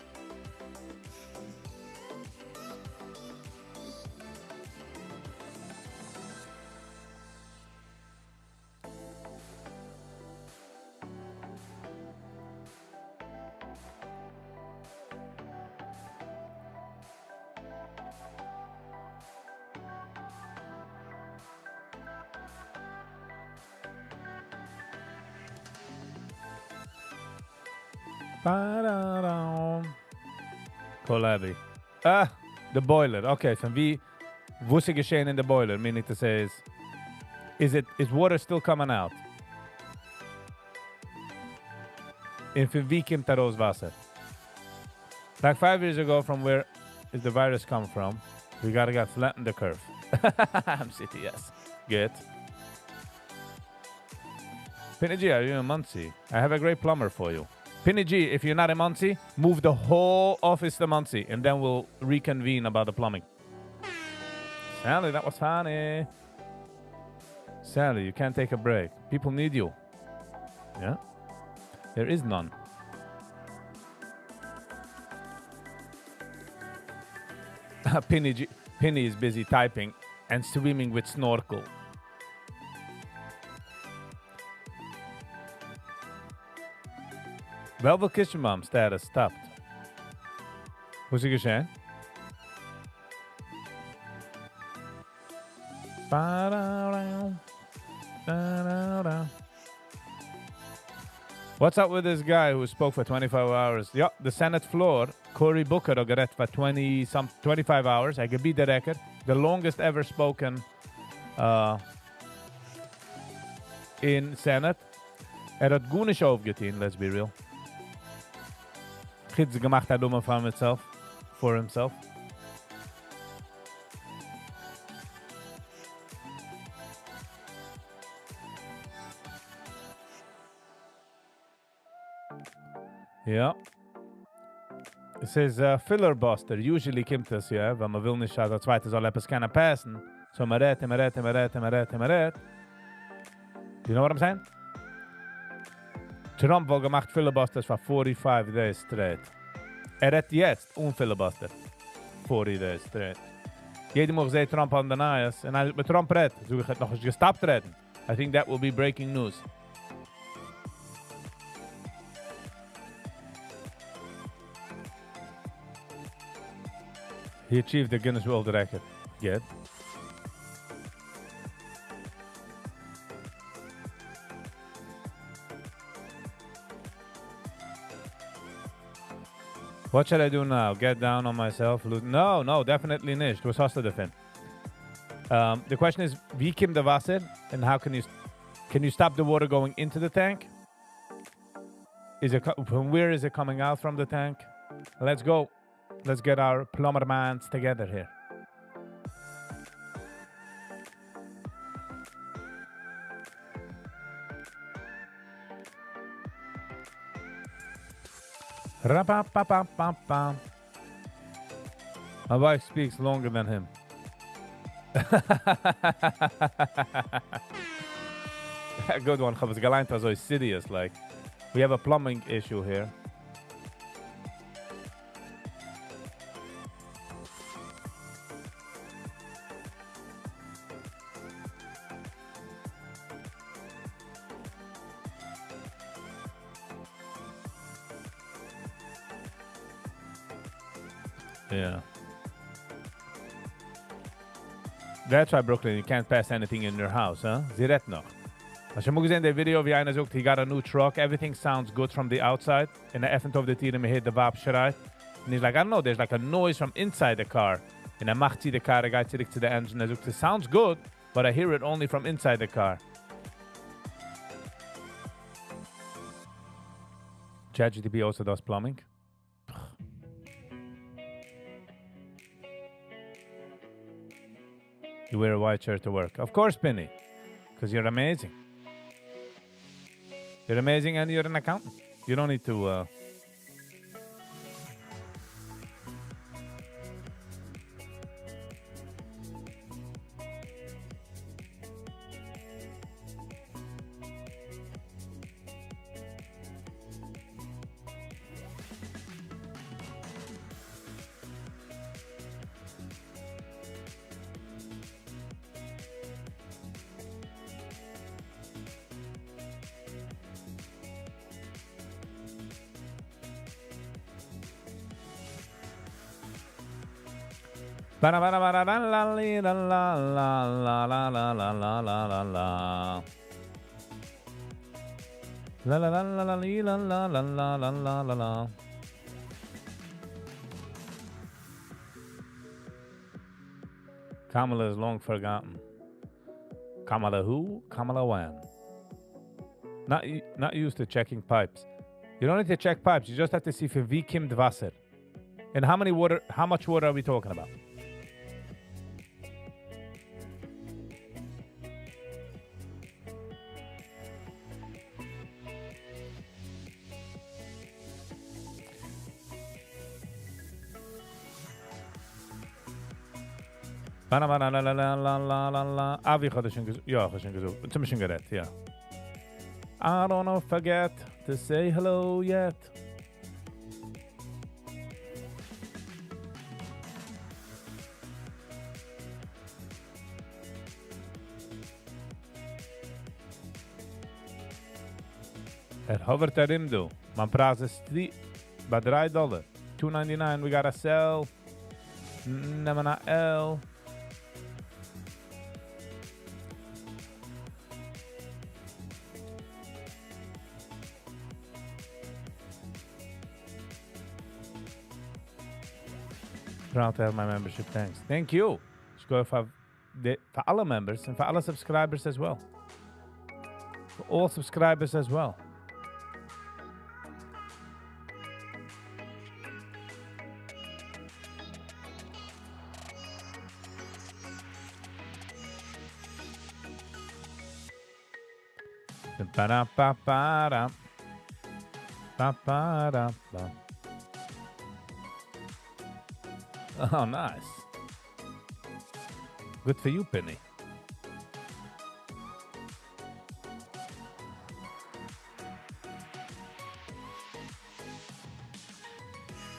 S1: Kollabi. The boiler. Okay, van wie wusse geschehen in the boiler? Meaning to say is water still coming out? En van wie komt dat Wasser? Like 5 years ago, from where is the virus come from? We gotta get flatten the curve. I'm city, yes. Good. Penny G, are you in Muncie? I have a great plumber for you. Penny G, if you're not in Muncie, move the whole office to Muncie, and then we'll reconvene about the plumbing. Sally, that was funny. Sally, you can't take a break. People need you. Yeah? There is none. Penny is busy typing and swimming with snorkel. Welke kistjemam status stopped. Hoe is het geschehen? What's up with this guy who spoke for 25 hours? Ja, the Senate floor, Cory Booker har gered for 25 hours. Hij beat the record. The longest ever spoken in Senate. Had goed niet overgeteen, let's be real. Gids gemacht hat from himself, for himself. Ja. Het says fillerbuster. Usually komt das, ja, wenn man will nicht, dass der Zweite soll etwas können passen. So man redt. You know what I'm saying? Trump will gemacht filibusters for 45 days straight. Redt jetzt filibuster. 40 days straight. Jeder mag zeggen Trump on the nias. En als ik met Trump red, zou ik het nog eens gestapt redden. I think that will be breaking news. He achieved the Guinness World Record. Good. What should I do now? Get down on myself? No, definitely nicht. Was hast du davon? The question is, wie kommt der Wasser? And how can you stop the water going into the tank? From where is it coming out from the tank? Let's go. Let's get our plumber mans together here. Ra-pa-pa-pa-pa-pa. My wife speaks longer than him. Good one. Chavez Galanta so serious. Like, we have a plumbing issue here. Yeah. That's why, Brooklyn, you can't pass anything in your house, huh? Sie redt noch. Als je moet zien de video wie einer zoekt, he got a new truck, everything sounds good from the outside, and the effent of the tier, me hear the vap schreit. And he's like, I don't know, there's like a noise from inside the car. And hij macht the car, hij gaat terug to the engine, hij zoekt, it sounds good, but I hear it only from inside the car. ChatGPT also does plumbing. You wear a white shirt to work. Of course, Penny. Because you're amazing. You're amazing and you're an accountant. You don't need to... La la la la la la la la la la la la la la. La la la la la la la la la la la la. Kamala is long forgotten. Kamala who? Kamala when? Not used to checking pipes. You don't need to check pipes. You just have to see for wie kommt Wasser. And how much water are we talking about? Avi hat schon gesucht. Ja, hat schon gesucht. Zum schon geredet, ja. I don't forget to say hello yet. Het hovert erin, do. Mijn prijs is bij $3. $2.99. We gotta sell. Neem naar L. Proud to have my membership. Thanks. Thank you. Dus go voor alle members en voor alle subscribers as well. For all subscribers as well. Ba-da-ba-ba-da. Ba-ba-da-ba. Oh, nice. Good for you, Penny.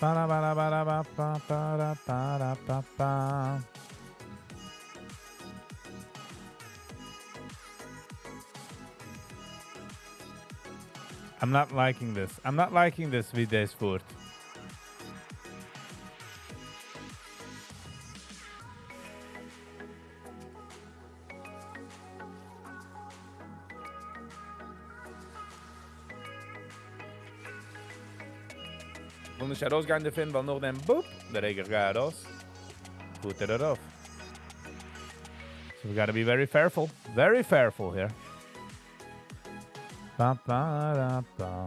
S1: Ba-da-ba-da-ba-da-ba-ba-da-ba-da-ba-ba. I'm not liking this. I'm not liking this Videz food. Wil niet rausgehen de film, weil noch den boop, der Reger gaat raus. Put it off. So we gotta be very careful here. Ba ba da ba.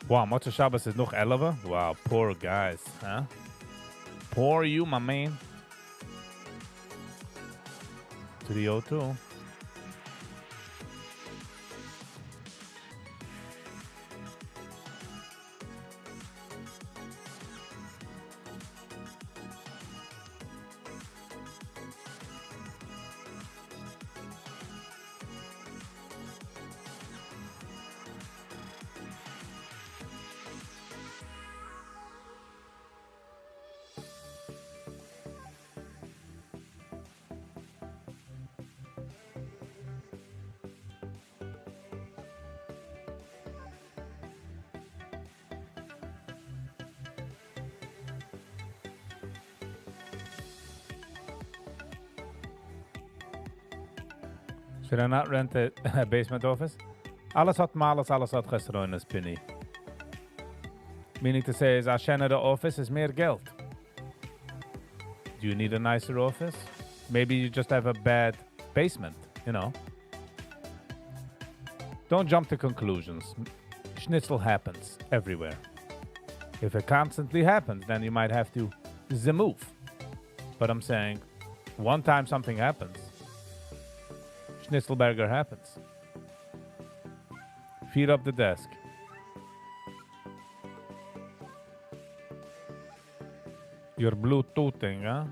S1: Wow, Mocha Shabbos is nog 11. Wow, poor guys, huh? Poor you, my man. 302. Should I not rent a basement office? Alles had malus, alles had gestroen, Penny. Meaning to say is, als je naar de office is meer geld. Do you need a nicer office? Maybe you just have a bad basement, you know. Don't jump to conclusions. Schnitzel happens everywhere. If it constantly happens, then you might have to move. But I'm saying, one time something happens, Schnitzelberger happens. Feet up the desk. You're Bluetoothing, huh?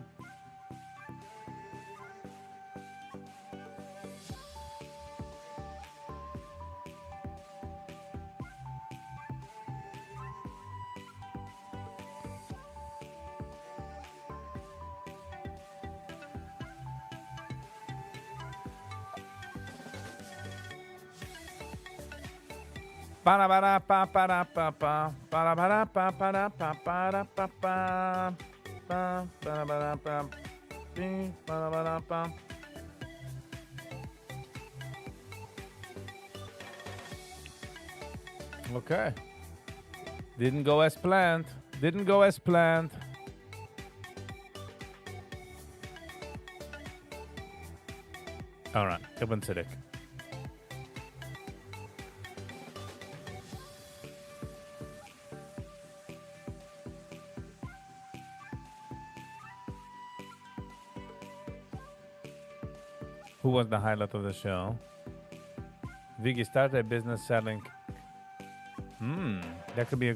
S1: Okay. Didn't go as planned. Didn't go as planned. All right. Ibn Siddiq. was the highlight of the show? Viggy started a business selling. That could be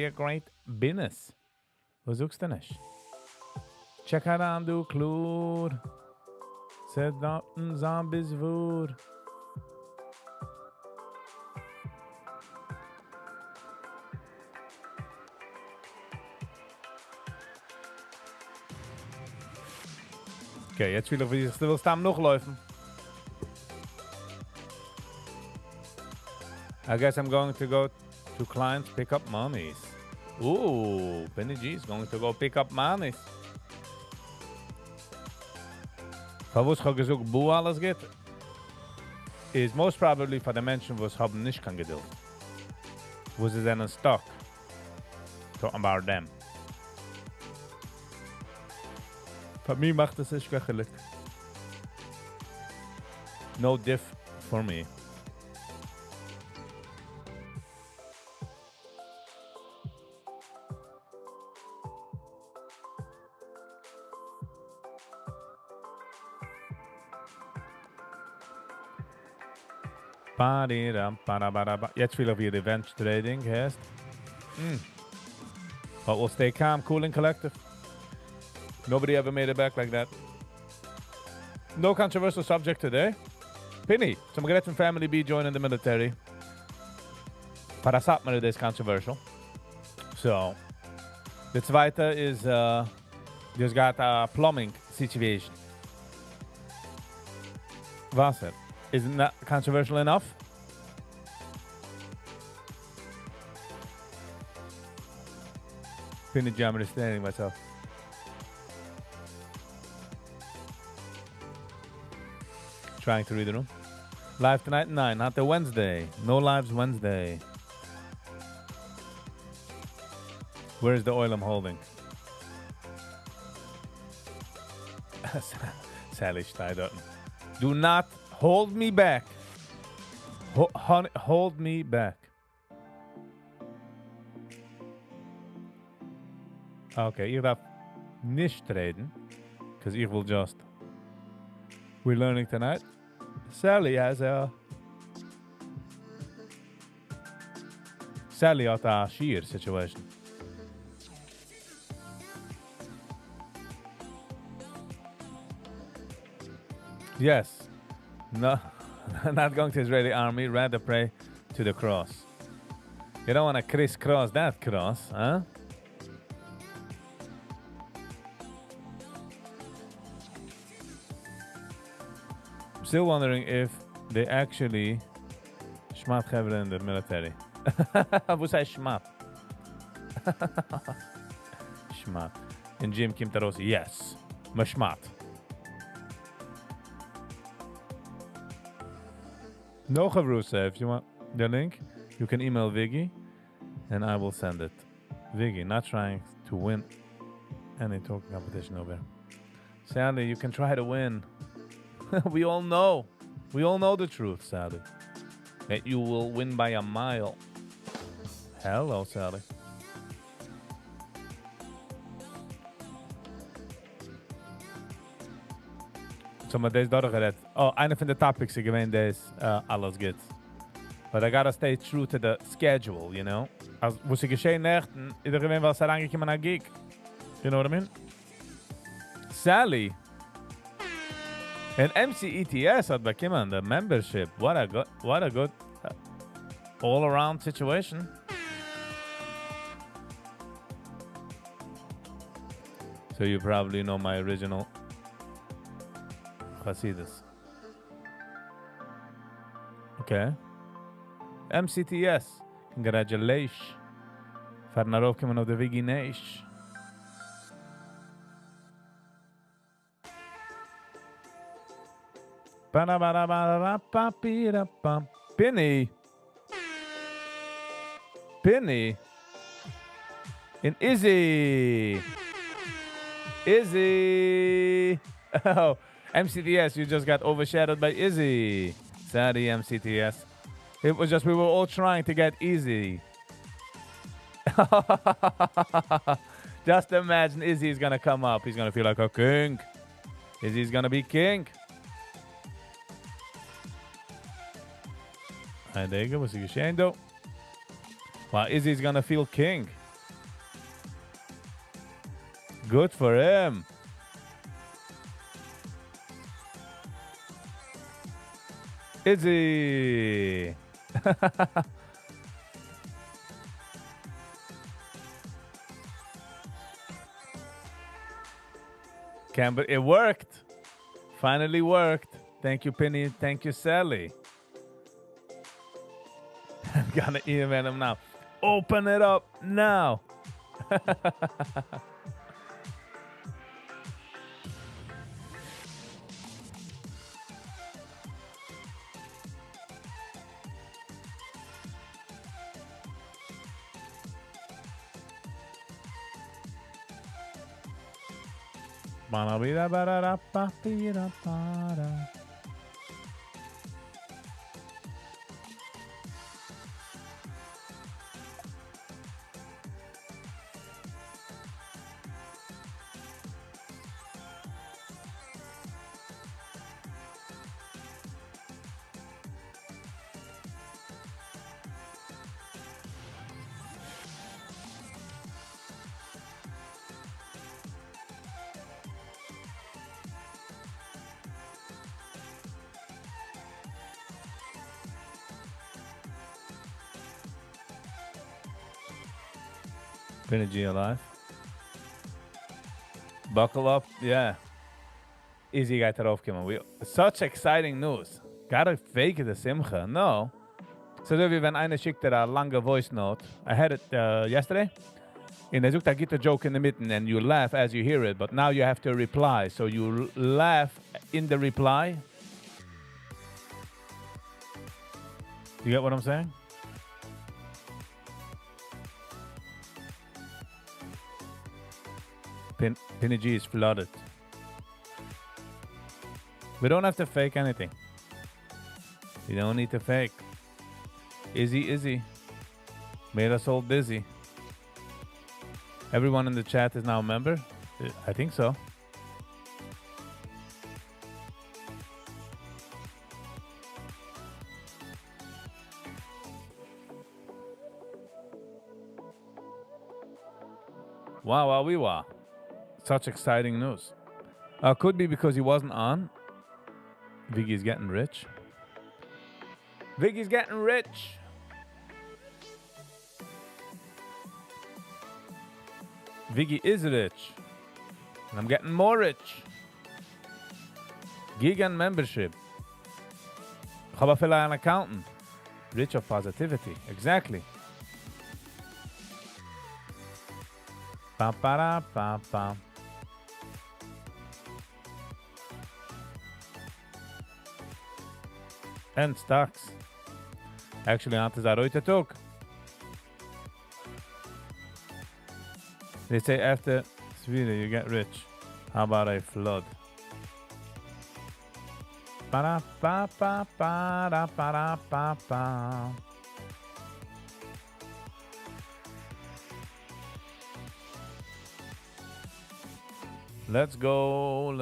S1: a great business. Was zoekst du nicht? Check out aan, du kloer. Zet dat een zombies voor. Okay, jetzt will ich staan noch laufen. I guess I'm going to go to clients pick up monies. Ooh, Benny G is going to go pick up monies. Van was ik gezocht boe alles geht, is most probably for the mensen was haben nicht kan geduld. Was is in stock. Talking about them. For me macht es sich gechelijk. No diff for me. Jetzt will ich wieder Revenge Trading heißt. But we'll stay calm, cool, and collective. Nobody ever made it back like that. No controversial subject today. Penny, some Gretchen family be joining the military. Para Satmar is controversial. So, the zweite is just got a plumbing situation. Wasser. Isn't that controversial enough? Penny Jammer is standing myself. Trying to read the room. Live tonight at 9, not the Wednesday. No lives Wednesday. Where is the oil I'm holding? Sally Steidorten. Do not hold me back. Hold me back. Okay, ich darf nicht treden. Because ich will just. We're learning tonight. Sally has a sheer situation. Yes. No, not going to Israeli army. Rather pray to the cross. You don't want to crisscross that cross, huh? I'm still wondering if they actually schmat hebben in the military. Wo say schmat? Schmat. In Jim Kim Tarosi, yes. Maar schmat. No Chavrusa, if you want the link, you can email Viggy and I will send it. Viggy, not trying to win any talking competition over here. Sadly, you can try to win. We all know. We all know the truth, Sally. That you will win by a mile. Hello, Sally. So, maar deze doorgered. Oh, eine von den Topics, ich gewähne, des alles geht. But I gotta stay true to the schedule, you know? Als was ich geschehen nächten, ich gewähne, was reingekommen an Gig. You know what I mean? Sally. And MCETS hat bekommen the membership. What a good all-around situation. So you probably know my original Hasidus. Okay. MCTS. Congratulations. Farnarov coming of the Viggy Nation. Penny. Penny. And Izzy. Izzy. Oh, MCTS, you just got overshadowed by Izzy. Sorry, MCTS. It was just we were all trying to get easy. Just imagine Izzy's gonna come up. He's gonna feel like a king. Izzy's gonna be king. Hey, Digga, was he geschehen, though? Wow, Izzy's gonna feel king. Good for him. Izzy. But it worked. Finally worked. Thank you, Penny. Thank you, Sally. I'm gonna email him now. Open it up now. Energy alive. Buckle up, yeah. Easy gaat erop komen. Such exciting news. Gotta fake the simcha. No. So wie wenn einer schickt a lange voice note. I had it yesterday. And er sucht, da gibt a joke in the mitten and you laugh as you hear it, but now you have to reply. So you laugh in the reply. You get what I'm saying? Penny G is flooded. We don't have to fake anything. You don't need to fake. Izzy. Made us all dizzy. Everyone in the chat is now a member? I think so. Wow. Such exciting news. Could be because he wasn't on. Viggy's getting rich. Viggy is rich. And I'm getting more rich. Gig and membership. Ich habe vielleicht einen Accountant. Rich of positivity. Exactly. Pa. And stocks. Actually, antes da heute talk. They say after Sweden you get rich. How about a flood? Pa. Let's go.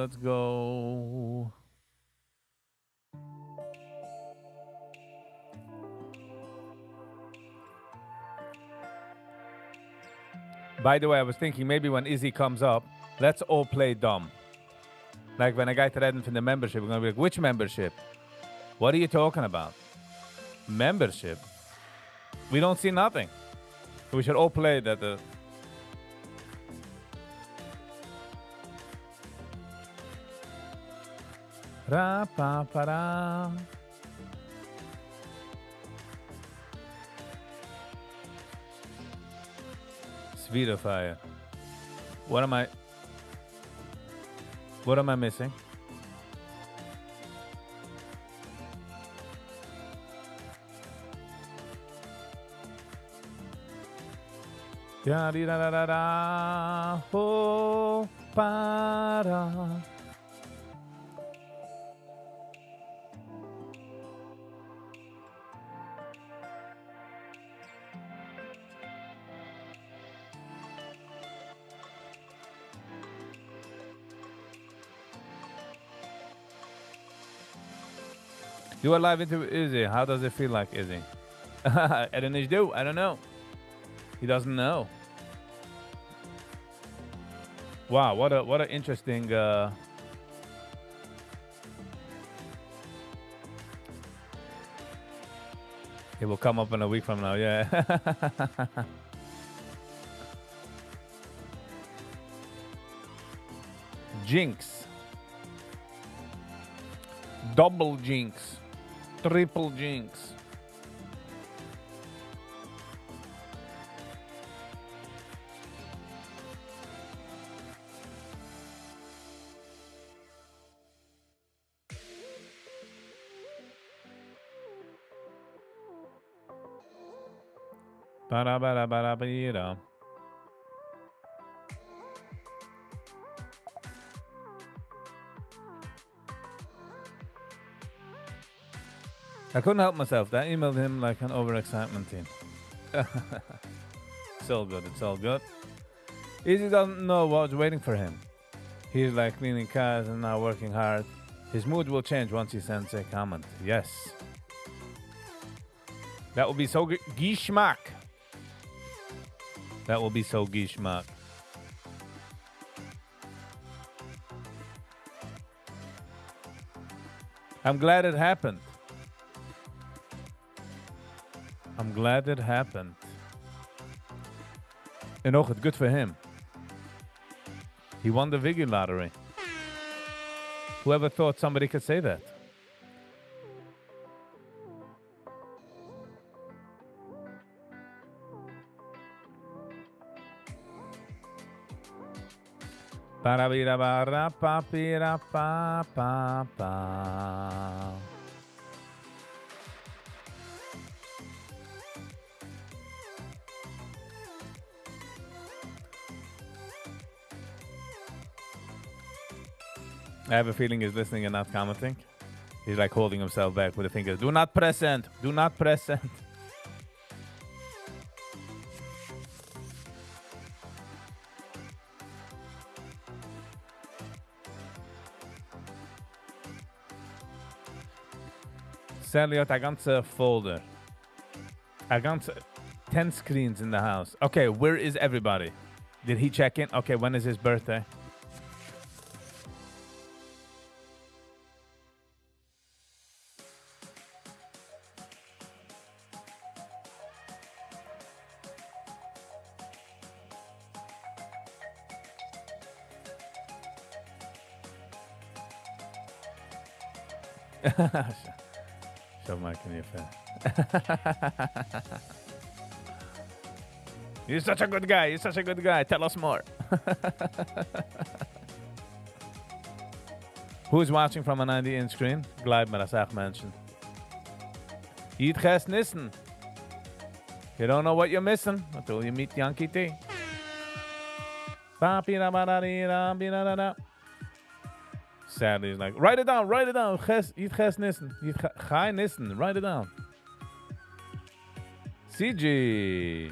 S1: By the way, I was thinking maybe when Izzy comes up, let's all play dumb. Like when I got to Redden from the membership, we're going to be like, which membership? What are you talking about? Membership? We don't see nothing. We should all play that. Ra-pa-pa-ra. Sweeter fire. What am I missing? Da di da da da da ho para. Do a live interview with Izzy. How does it feel like, Izzy? I don't know. He doesn't know. Wow, what a interesting it will come up in a week from now, yeah. Jinx. Double jinx. Triple jinx. Ba-da-ba-da-ba-da-ba-da. I couldn't help myself. I emailed him like an overexcitement team. It's all good. It's all good. Izzy doesn't know what's waiting for him. He's like cleaning cars and now working hard. His mood will change once he sends a comment. Yes. That will be so geschmack. That will be so geschmack. I'm glad it happened. I'm glad it happened. And oh, it's good for him. He won the Viggy lottery. Whoever thought somebody could say that? Ba-da-be-da-ba-da-pa-pi-da-pa-pa-pa. I have a feeling he's listening and not commenting. He's like holding himself back with the fingers. Do not press send. Do not press send. Sadly, I got a folder. I got 10 screens in the house. Okay, where is everybody? Did he check in? Okay, when is his birthday? Shove Mike in your face. You're such a good guy. You're such a good guy. Tell us more. Who's watching from a 90-inch screen? Glad me, dat zegt mensen. Yiddish nissen. You don't know what you're missing until you meet Yankee T. Sadly, he's like, write it down. Yiddish nissen. Gai nissen. Write it down. CG.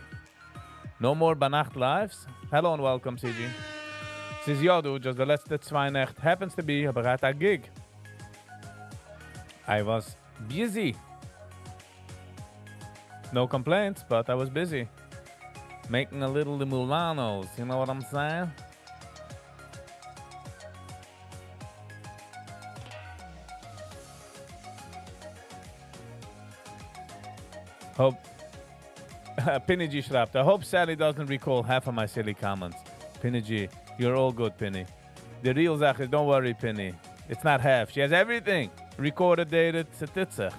S1: No more Banacht lives. Hello and welcome, CG. Since ja, du, just the letzte 2 Nacht happens to be about a gig. I was busy. No complaints, but I was busy. Making a little the Mulanos, you know what I'm saying? Hope Pinny G schreibt, I hope Sally doesn't recall half of my silly comments. Pinny G, you're all good, Pinny. The real Zach is, don't worry, Pinny. It's not half. She has everything. Recorded, dated, zetitzach.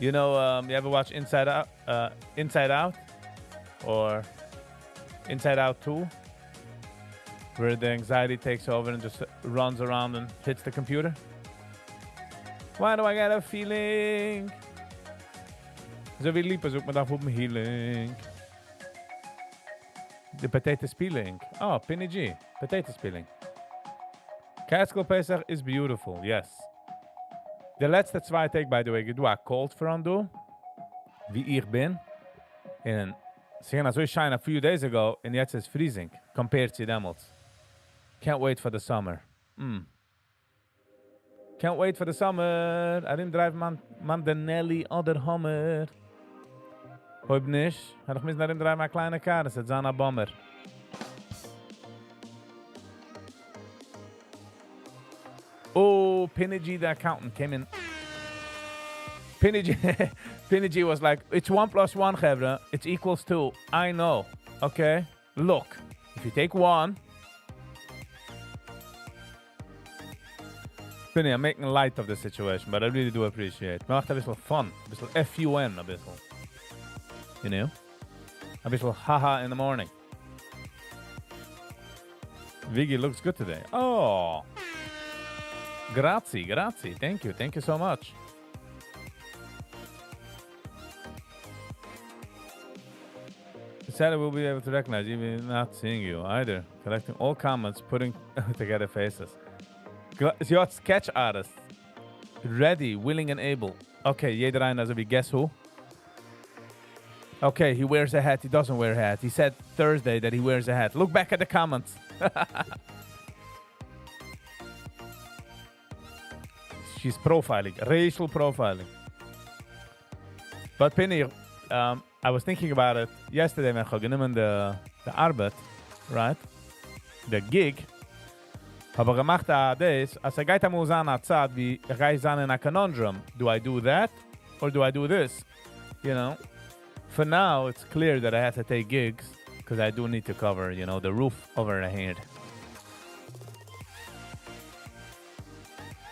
S1: You know, you ever watch Inside Out? Or Inside Out 2? Where the anxiety takes over and just runs around and hits the computer? Why do I get a feeling? Zo wie liepen zoek me dan voor mijn healing. De potato peeling. Oh, Pinny G. Potato peeling. Catskill Pesach is beautiful, yes. De laatste 2 take, by the way, du a cold front do. Wie ich bin. En ze gaan zo shine a few days ago. En jetzt is freezing. Compared to damals. Can't wait for the summer. Can't wait for the summer. Arim drive man den Nelly oder Hummer. Hoib nicht. Hat ich müssen arim drive ma kleine Kar. Das ist Zana Bomber. Oh, Penny G, the accountant, came in. Penny G was like, it's 1 + 1, Chevra. It's equals 2. I know. Okay? Look. If you take 1... Penny, I'm making light of the situation, but I really do appreciate it. Macht a bisschen fun. A bisschen F-U-N, a bisschen. You know? A bisschen haha in the morning. Viggy looks good today. Oh! Grazie. Thank you so much. Saturday we'll be able to recognize even not seeing you either. Collecting all comments, putting together faces. You're a sketch artist. Ready, willing and able. Okay, jeder einer, also wie guess who? Okay, he wears a hat, he doesn't wear a hat. He said Thursday that he wears a hat. Look back at the comments. She's profiling, racial profiling. But Penny, I was thinking about it yesterday when I genommen the Arbeit, right? The gig. Aber gemacht das, als geht am Usan Azad, wie reich sein in a conundrum. Do I do that or do I do this? You know? For now, it's clear that I have to take gigs because I do need to cover, you know, the roof over the head.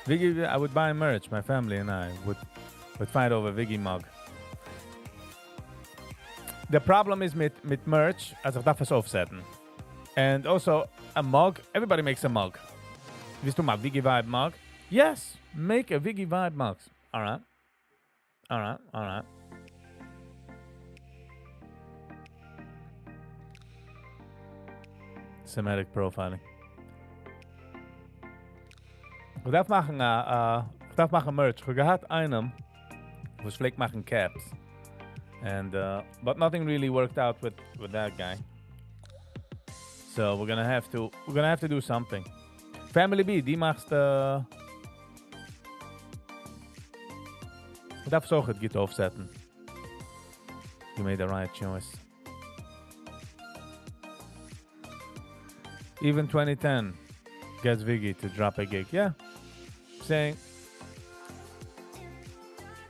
S1: Viggy, I would buy merch. My family and I would fight over Viggy mug. The problem is with merch, als ich darf es aufsetzen. And also, a mug, everybody makes a mug. Willst du mal Viggy Vibe mug? Yes, make a Viggy Vibe mug. Alright. Semantic profiling. Ich darf machen merch. Ich gehad einem, was vielleicht machen caps. And but nothing really worked out with that guy. So we're gonna have to do something. Family B, die machst ik darf zo het git aufsetzen. You made the right choice. Even 2010 gets Viggy to drop a gig. Yeah. Saying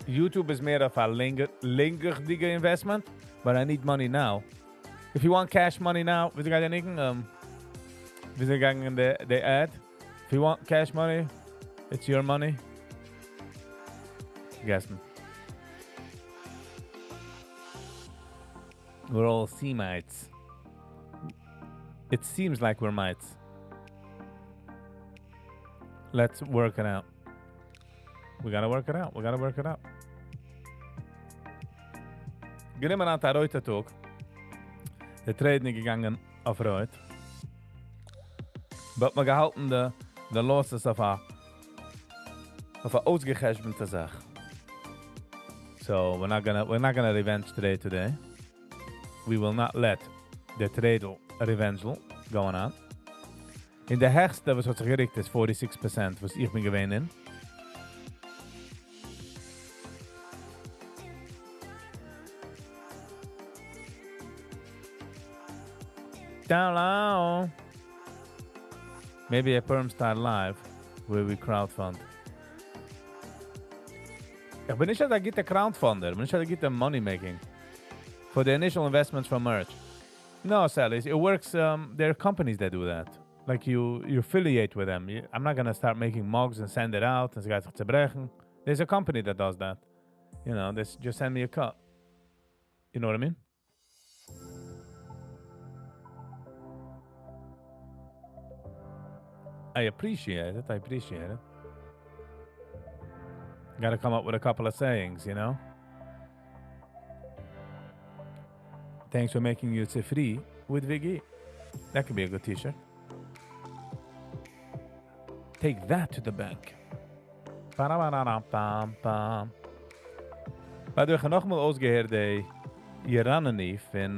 S1: YouTube is more of a längerige investment, but I need money now. If you want cash money now, we gaan the ad. If you want cash money, it's your money. Guess me. We're all Semites. It seems like we're mites. Let's work it out. We gotta work it out. Genommen an der heute Tag. Der Trade gegangen auf Reut. But wir gehalten the losses auf a ausgehashbente Sach. So we're not gonna revenge today. We will not let the trade revenge going on. In der höchste, was hat sich gerichtet, ist 46%, was ich bin gewesen in. Down low. Maybe a perm style live where we crowdfund. Ich bin nicht der gute crowdfunder, ich bin nicht der gute money making for the initial investments from merch. No, Sally, it works. There are companies that do that. Like you affiliate with them. I'm not gonna start making mugs and send it out. And guys zerbrechen. There's a company that does that. You know, just send me a cut. You know what I mean? I appreciate it. Gotta come up with a couple of sayings, you know? Thanks for making you free with Viggy. That could be a good t-shirt. Take that to the bank. Maar we gaan nogmaals ausgeheerd de Iranenief in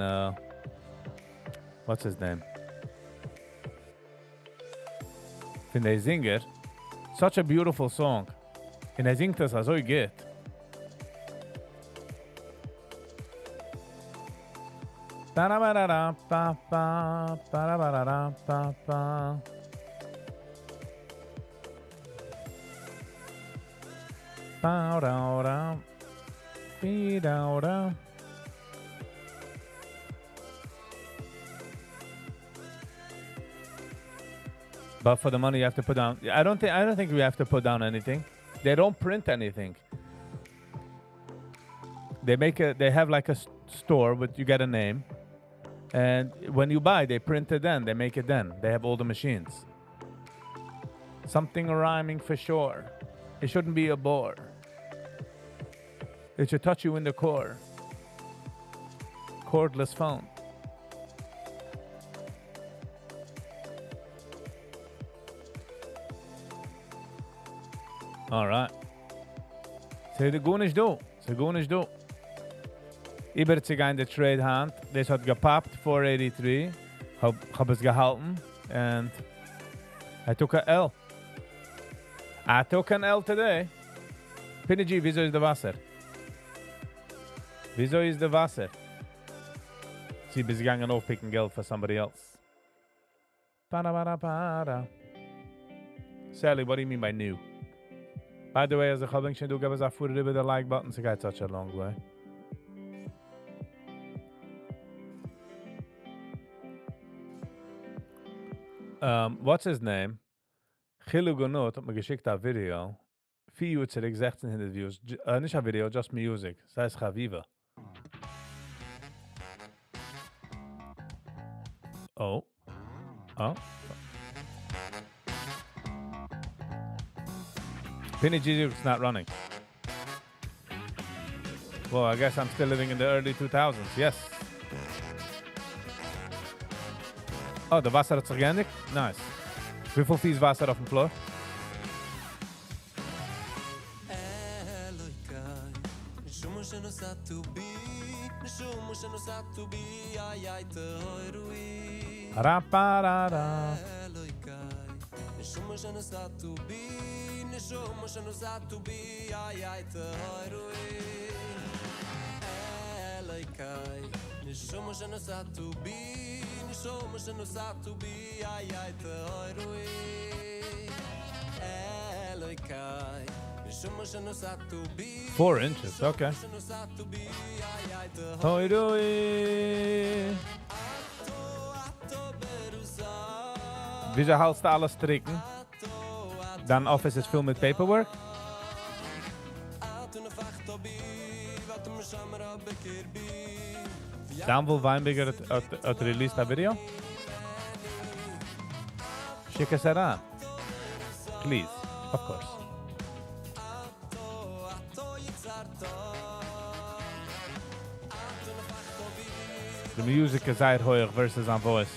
S1: what's his name? Vind de zinger Such a beautiful song. Und singt das so gut. But for the money you have to put down. I don't think we have to put down anything. They don't print anything. They have like a store, but you get a name. And when you buy, they print it then. They make it then. They have all the machines. Something rhyming for sure. It shouldn't be a bore. It should touch you in the core. Cordless phone. All right. Say the goon is do. Say goon is do. Iber zu gehen in der Trade Hand. Das hat gepappt, 483. Hab es gehalten. And I took a L. I took an L today. Pinigi, wieso ist der Wasser? Wieso ist der Wasser? Sie bist gegangen aufpicken Geld for somebody else. Sally, what do you mean by new? By the way, as a Chabling Shindu, give us a foot with the like button, so got such a long way. What's his name? Chilu Gonot hat mir geschickt a Video. 4 Uhr zurück, 1600 Views. Nicht a Video, just music. Das heißt Chaviva. Oh. Penny G-Duke's not running. Well, I guess I'm still living in the early 2000s. Yes. Oh, the Wasser hat sich geändert? Nice. Wie viel Fies Wasser auf dem Floor? Raparara. Four inches, okay. Wieso hältst du alles stricken? Dann Office ist viel mit Paperwork? Dan will Weinberger het release dat video? Schick es aan. Please, of course. The music is uit hoog versus on voice.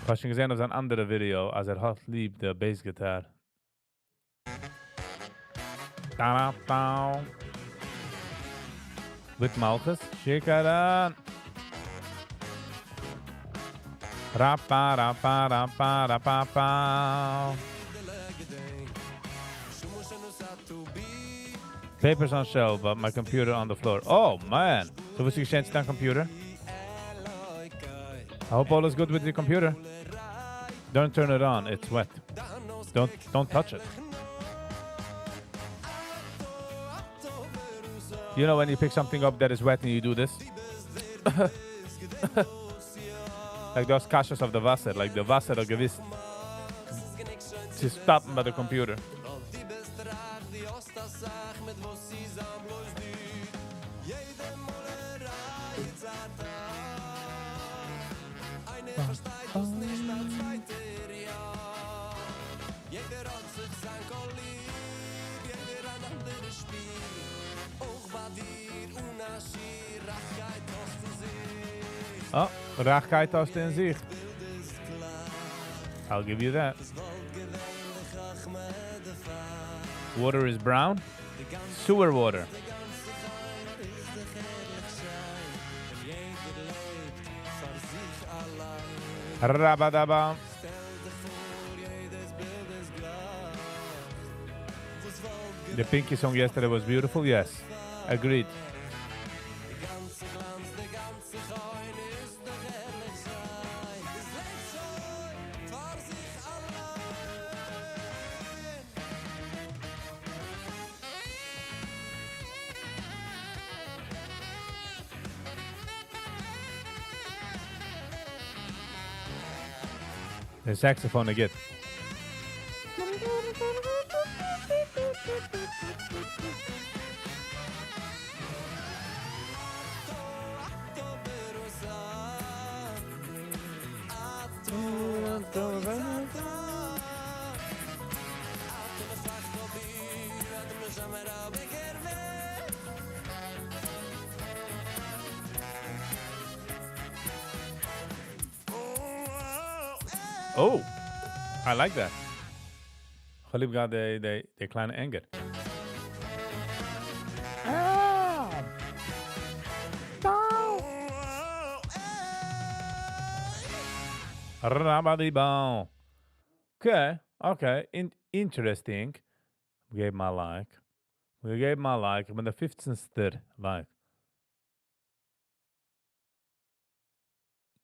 S1: Ich habe schon gesehen auf ein anderes Video, als hat lieb der Bassgitarre. Mit Malchus, schick an. Rapa, rapa, rapa, rapa, rapa. Papers on shelf, but my computer on the floor. Oh man! So was you changed on computer? I hope all is good with your computer. Don't turn it on, it's wet. Don't touch it. You know when you pick something up that is wet and you do this? Like those caches of the Wasser, like the Wasser or gewiss. Sie stoppen by the computer. Oh, Rachkeit aus den Sicht. I'll give you that. Water is brown. Sewer water. Rabadaba. The Pinky song yesterday was beautiful. Yes, agreed. The saxophone again. Oh, I like that. Khalib got the kleine anger. Rabadibon. Okay. Interesting. We gave him a like. But the 15th like.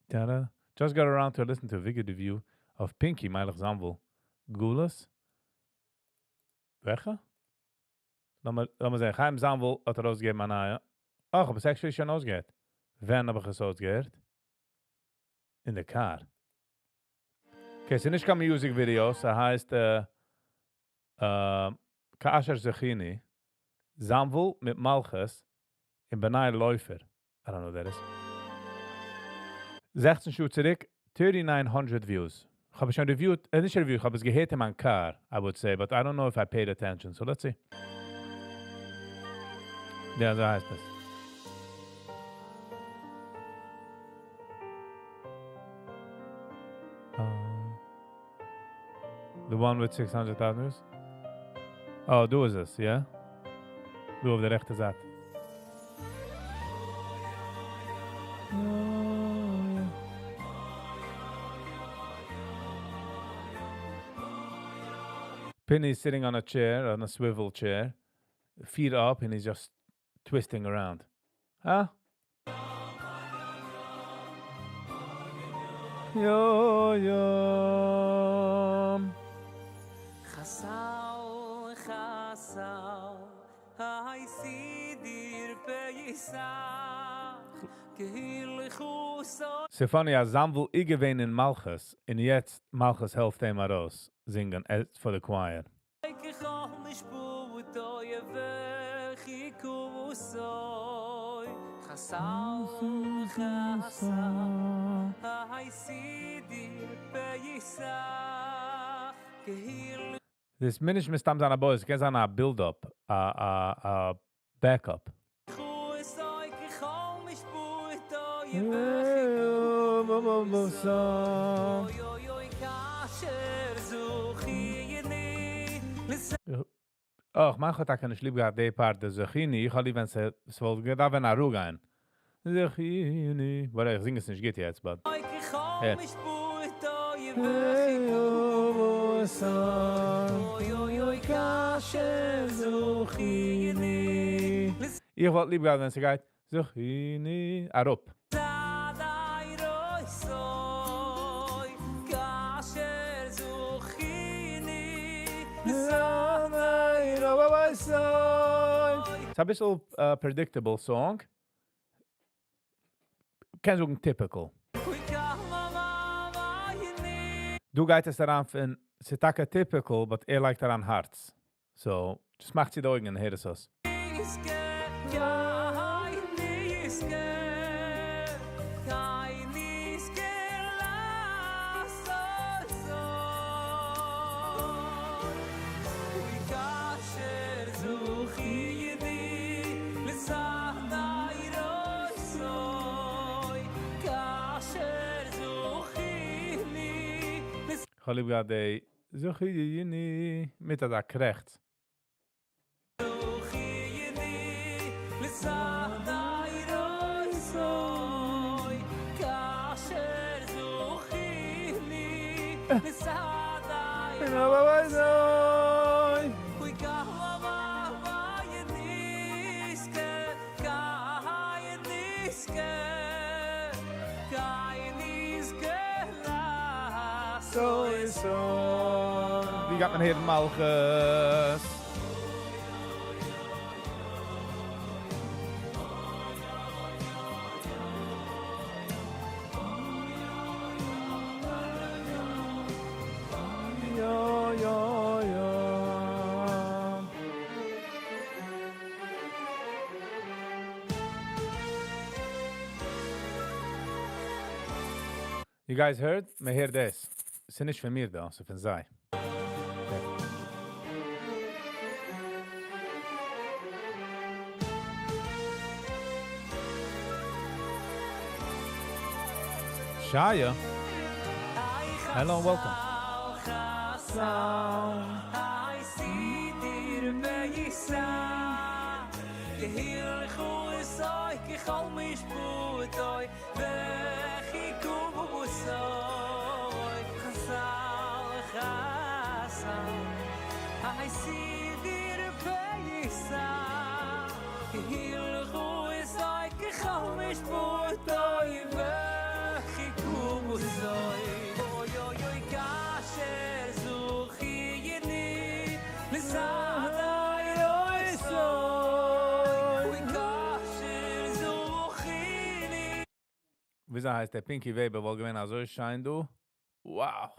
S1: Tada. Just got around to listen to a Viggy review of Pinky, Meilig Zamvel. Gulas. Wegge? Laat me zeggen, Geheim Zamvel had er uitgegeven aan Naya. Oh, ik heb het actually schon uitgegeven. Wann heb ik het uitgegeven? In de car. Okay, so nicht kein Music Videos. Das heißt, Kasher Zechini, Zamvel mit Malchus in Benai Läufer. I don't know what that is. 16 Schuhe zurück, 3,900 views. Ich habe schon reviewed, nicht reviewed, ich habe es gehört in meinem car, I would say, but I don't know if I paid attention. So let's see. Ja, so heißt es. The one with 600,000 views? Oh, du is es, ja? Du auf der rechten Seite. Penny's sitting on a chair, on a swivel chair, feet up, and he's just twisting around. Huh? Yo, yo. I see dir Stefania Zamvel igewein in Malchus, and jetzt Malchus helft ihm raus singen for the choir. This minish mistam an a boys, gets on a build up, a backup. Oh, man hat auch eine Schliebgart, die Part der Zechini. Ich habe lieber, wenn es wohl da wenn er Ruhe gehen. Zechini. Weil ich singe es nicht geht jetzt, but... Ja. Ich wollte lieber, wenn es geht. Zechini. Arop. It's a bisschen predictable song. Kein so typical. Du gehst es daran von, es ist taka typical, but like daran Herz. So, just macht sie die Augen, hier ist es. Ich habe lieber die Zuchini mit der Krecht. Wie gaat mijn heer Malchus? You guys heard? Me hear this. It's nicht von mir da, so von sei. Shaya. Hello and welcome. Wieso heißt der Pinky Weber wohl gewinn also schein du? Wow.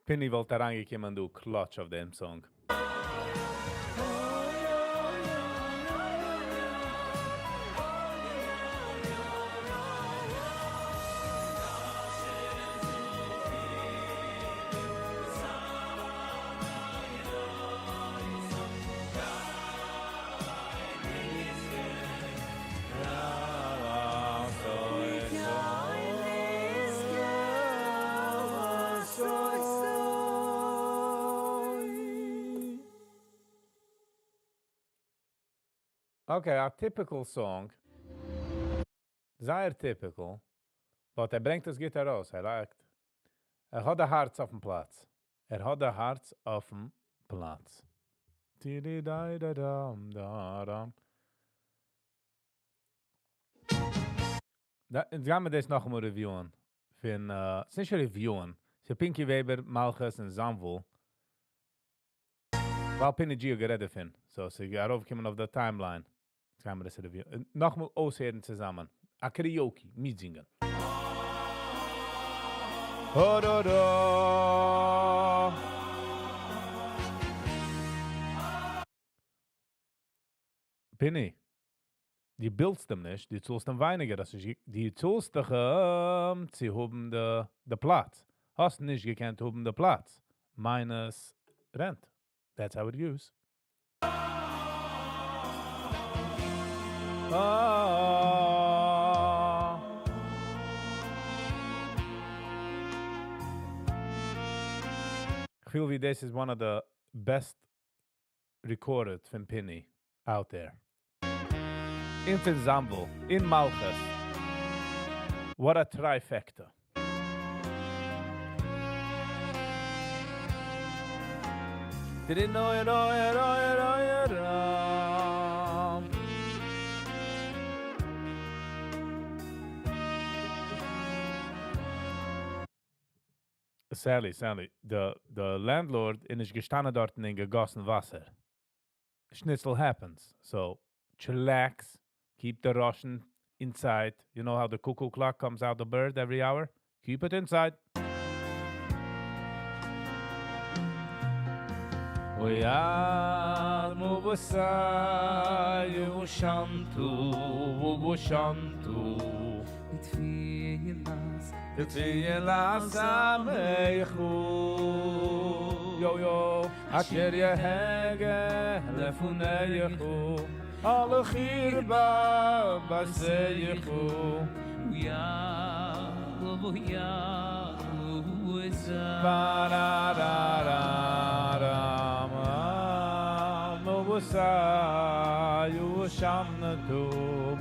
S1: Penny wollte reingekommen und du Clutch auf dem Song. Okay, a typical song. Sehr typical. But bringt das Gitarre raus. Hat der Herz auf dem Platz. Hat der Herz auf dem Platz. Jetzt gaan we das noch mal reviewen. Es ist nicht reviewen. Es ist Pinky Weber, Malchus und Zamvul. Weil Pinny Gio geredet fin. So, sie geht aufgekommen auf der Timeline. Jetzt gaan we das reviewen. Nochmal aushören zusammen. A Karaoke, mitsingen. Pinny, die bildst dem nicht, die zahlst dem weniger. Das ist, die zahlst dich, sie haben de Platz. Hast nicht gekannt, haben de Platz. Minus Rent. That's how it goes. Oh. feel wie this is one of the best recorded from Penny out there. In Ensemble, in Malchus. What a trifecta. Didn't know it, Sally, the landlord in is gestanden dort in gegossen Wasser. Schnitzel happens, so chillax, keep the Russian inside. You know how the cuckoo clock comes out the bird every hour? Keep it inside. Oyad mubusay ubushantu Tfilas amechu Yo asher yehege lefuneyechu Al khirba baseyechu Mubusayu shamnatu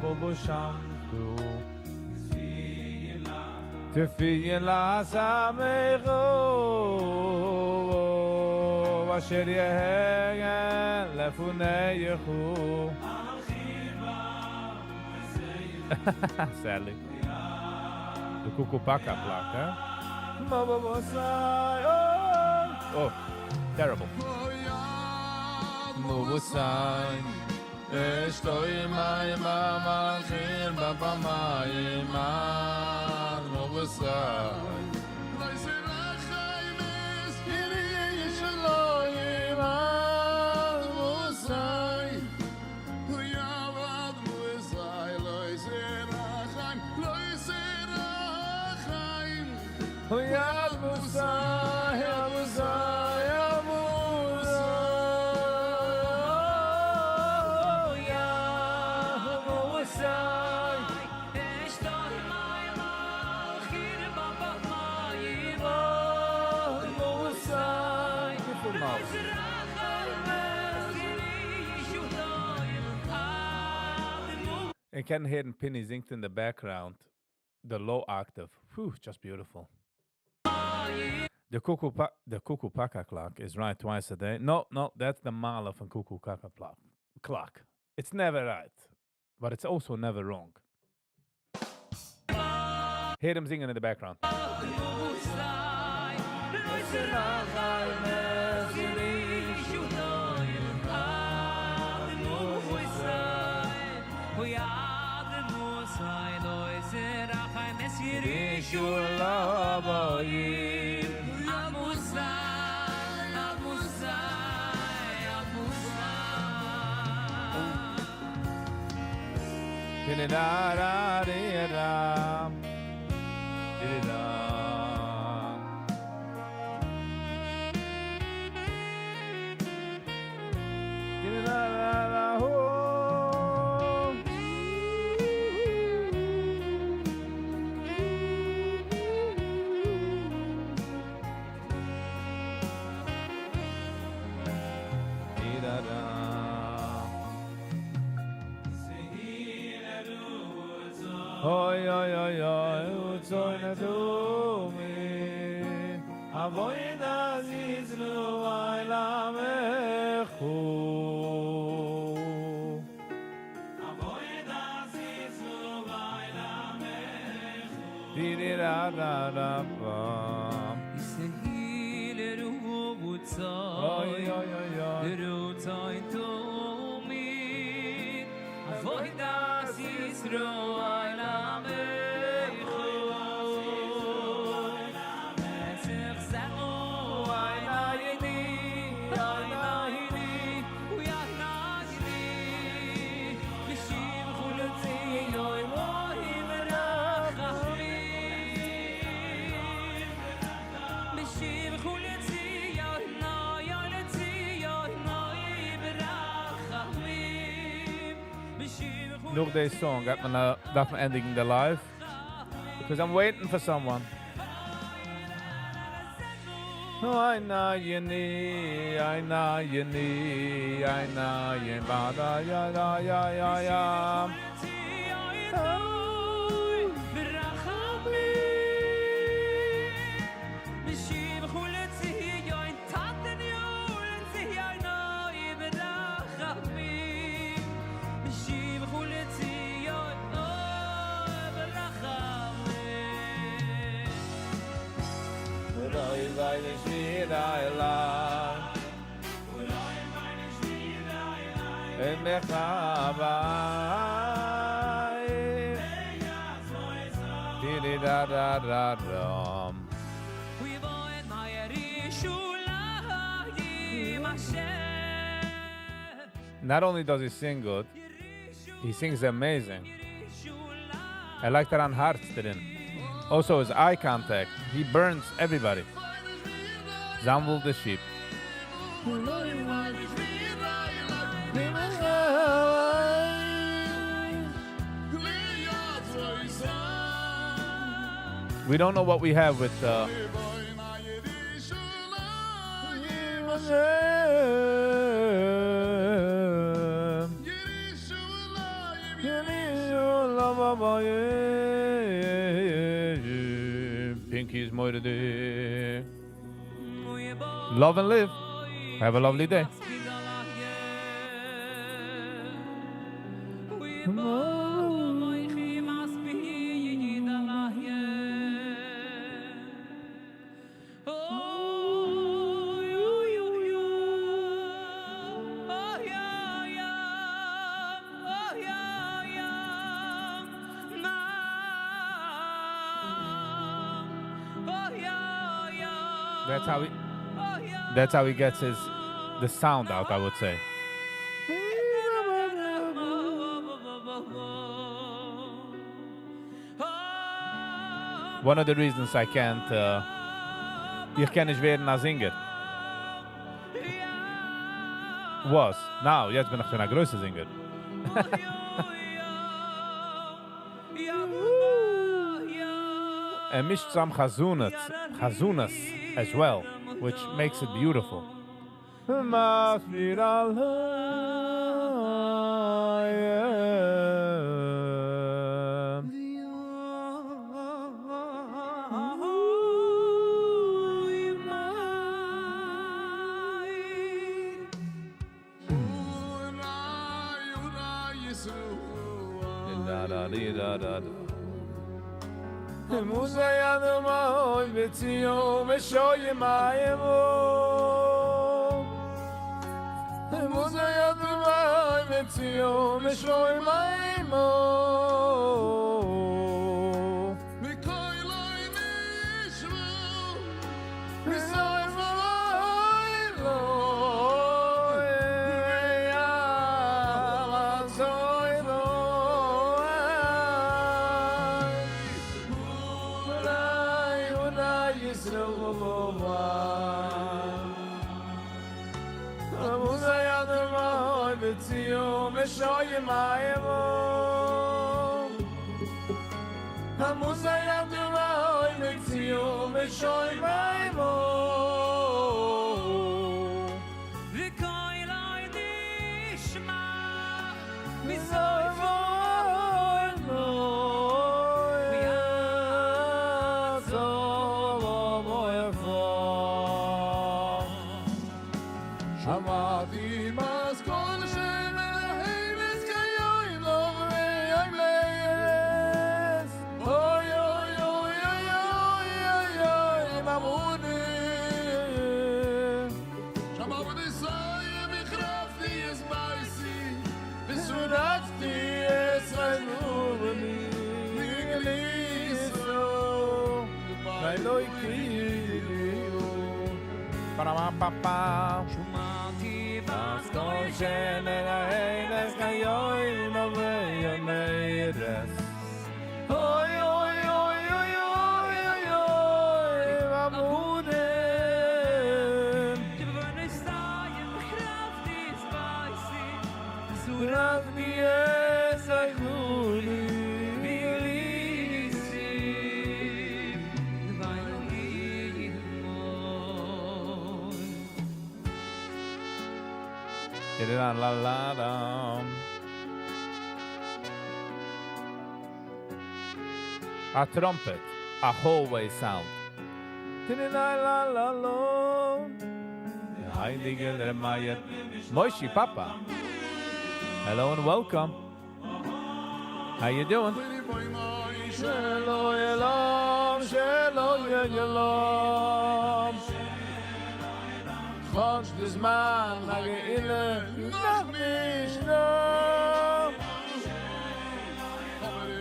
S1: mubushamtu Tefiyela samechu Asher yehege lefuneyechu Sadly the Kukupaka block, huh? Oh, terrible. Mubusay Estoy my mama khir baba my man Mubusay Ya Musa, Ya Musa, Ya Musa, Ya Musa. Estoy my malchir baba my Musa. I can hear Penny sings in the background, the low octave. Whew, just beautiful. The cuckoo paka clock is right twice a day. No, that's the mala from cuckoo kaka clock. It's never right, but it's also never wrong. Hear him singing in the background. Oy, utzoy nadumi, avoy da zizlu aylamechu. Avoy da zizlu aylamechu. Di-di-da-da-da-ba. Yisehil utzoy, utzoy tumi, avoy da zizlu Look, this song got me that ending the live. Because I'm waiting for someone. I know you need, I know you need, I know you bada ya ya ya ya ya. Not only does he sing good, he sings amazing. I like that on Hearts didn't. Also his eye contact. He burns everybody. Zamwul the sheep. We don't know what we have with Pinky's moide. Love and live. Have a lovely day. That's how he gets the sound out, I would say. One of the reasons I can't ich kann nicht werden als Singer. Was? Now, jetzt bin ich schon ein größer Singer. Mischt zusammen Chazunas as well, which makes it beautiful. المزيد ما بتيو مشوي معيمو المزيد ما بتيو مشوي معيمو بكاي لاي نشمو بزاي فرايلو يا زويلو مشای مایمو هموزایم دوای مکتیو مشای مایمو ریکای لای دیشما میزای وایمو ویازو بایفا شمادی ماز کل Ba-da-ba-ba-ba. Shumati baskol shenelailes kayoy novey meides. Oy oy oy oy oy oy oy vamudem. Du vernest dagen kraftig spicy. Surat mi es aguli. Ti-di-la-la-la-la. A trumpet, a hallway sound. Ti-di-la-la-la-la. Heilige Lemaya. Moishi, Papa. Hello and welcome. How you doing? Shalom, shalom, shalom. Chod des man, hage ille, noch nicht noch.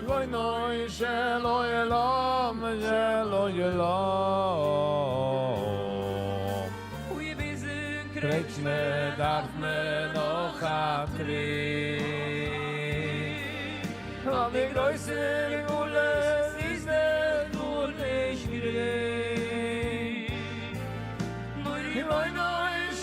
S1: Loi noi, shalom, shalom, shalom. Krech me, darf me noch atri. Am die größte Gule, ist der nur nicht gerät. Die Leine ist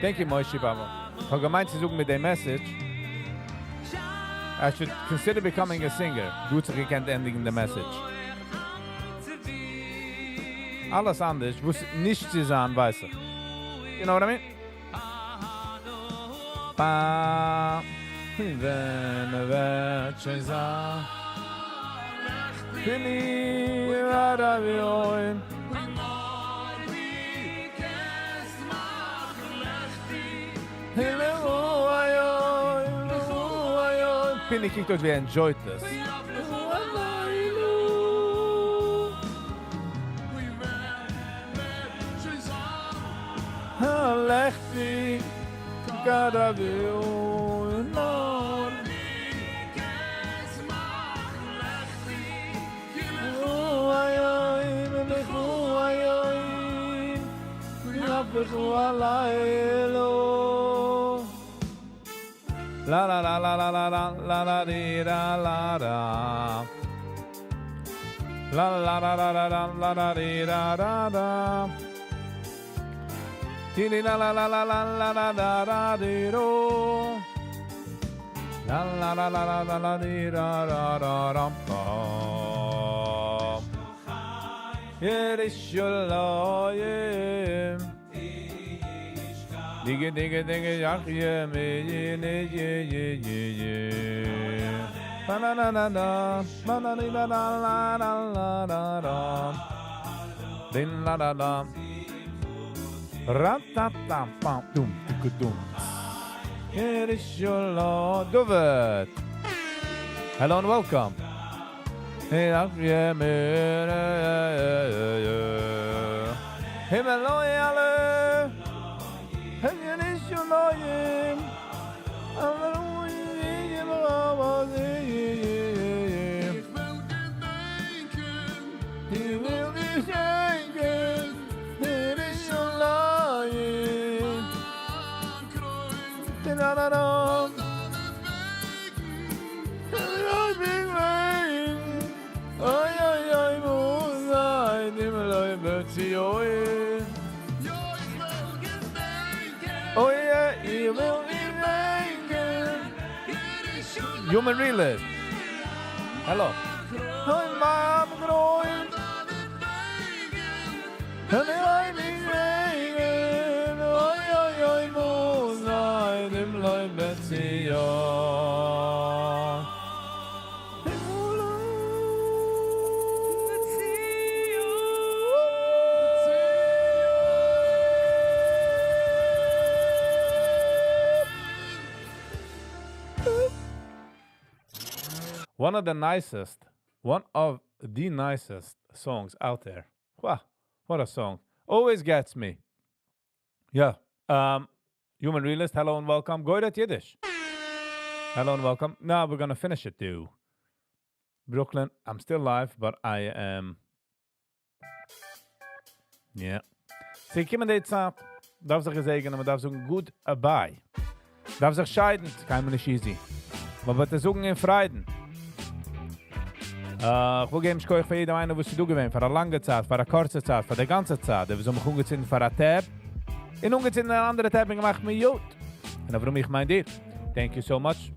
S1: Thank you, Moishi Baba. Ich habe gemeint, Sie suchen mit der Message. I should consider becoming a singer. Du zu gekannt ending the message. Alles anders, wo es nicht zu sein, weiß ich. You know what I mean? Ba, wenn wird schon sein. Bin ich weiter wie heute. Bin ich dort, wer enjoyed this. Lechti, gotta be La la la la la la la la la dee da la da. La la la la la la la la dee da da da. Dee dee la la la la la la la da da dee do. La la la la la la la dee da da da da da. Yiddish Yolayim. Digga digga digga yach ye me ye ne ye ye ye ye. Na na na na na na na na na na na na na na. Din la la la. Ratata pam dum dum. Here is your Lord. Dovet. Hello and welcome. Hey yach ye me Himmel alle. And you need your lawyer. He will be shaken. It is your lawyer. Da-da-da-da. Oy, oy, oy, moonlight. Himmel, Bertie, oy. Oh yeah, you will be making human realist. Hello. I'm growing. And I'm making. Oy, oy, oy, moonlight. I'm like Betsy. One of the nicest songs out there. Wow, what a song. Always gets me. Yeah. Human Realist, hello and welcome. Go at Yiddish. Hello and welcome. Now we're going to finish it, too. Brooklyn, I'm still live, but I am... Yeah. Sie kommen die Zeit, darf sich gesegnen, man darf sagen, gut dabei. Darf sich scheiden, kann man nicht easy. Man wird das sagen in Freuden. Ich will geben Schkoich für jeden einen, was du gewinnt, für eine lange Zeit, für eine kurze Zeit, für die ganze Zeit. Wir sind umgezogen für eine Tab. In umgezogen eine andere Tab gemacht mir gut. Und warum ich mein dir. Thank you so much.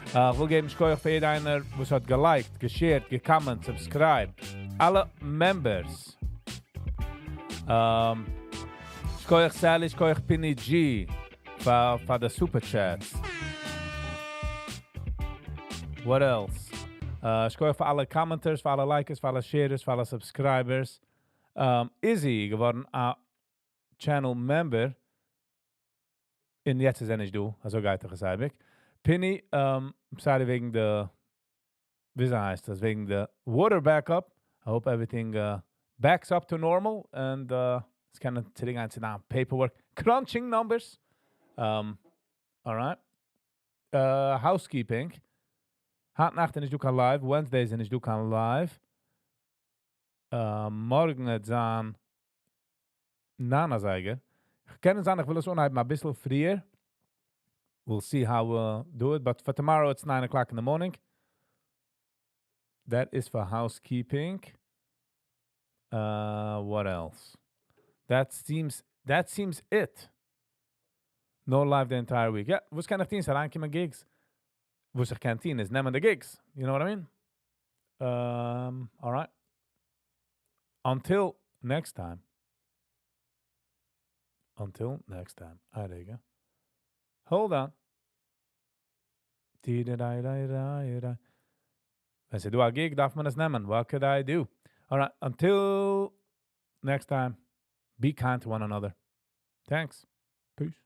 S1: Ich will geben Schkoich für jeden einen, was hat geliked, geshared, gecomment, subscribed. Alle Members. Schkoich Sally, Schkoich Pinny G. Für die Super Chats. What else? Schkoich für alle Commenters, für alle Likers, für alle Sharers, für alle Subscribers. Izzy geworden a Channel Member. Und jetzt ist nicht du, also geht doch gesagt ich. Penny, sorry wegen der, wie heißt das, wegen der Water Backup. I hope everything backs up to normal. And it's kind of sitting on paperwork. Crunching numbers. All right. Housekeeping. Nacht is ook live. Wednesdays is ook live. Morgen het zijn Nana zeggen. Ik ken het aan, ik wil het onheim, maar een beetje früher. We'll see how we do it. But for tomorrow, it's 9 o'clock in the morning. That is for housekeeping. What else? That seems it. No live the entire week. Yeah, was kind of things that I can gigs. Was ich canteen is nemen the gigs. You know what I mean? All right. Until next time. I there you go. Hold on. Wenn sie do a gig, darf man es nemen. What could I do? All right. Until next time, be kind to one another. Thanks. Peace.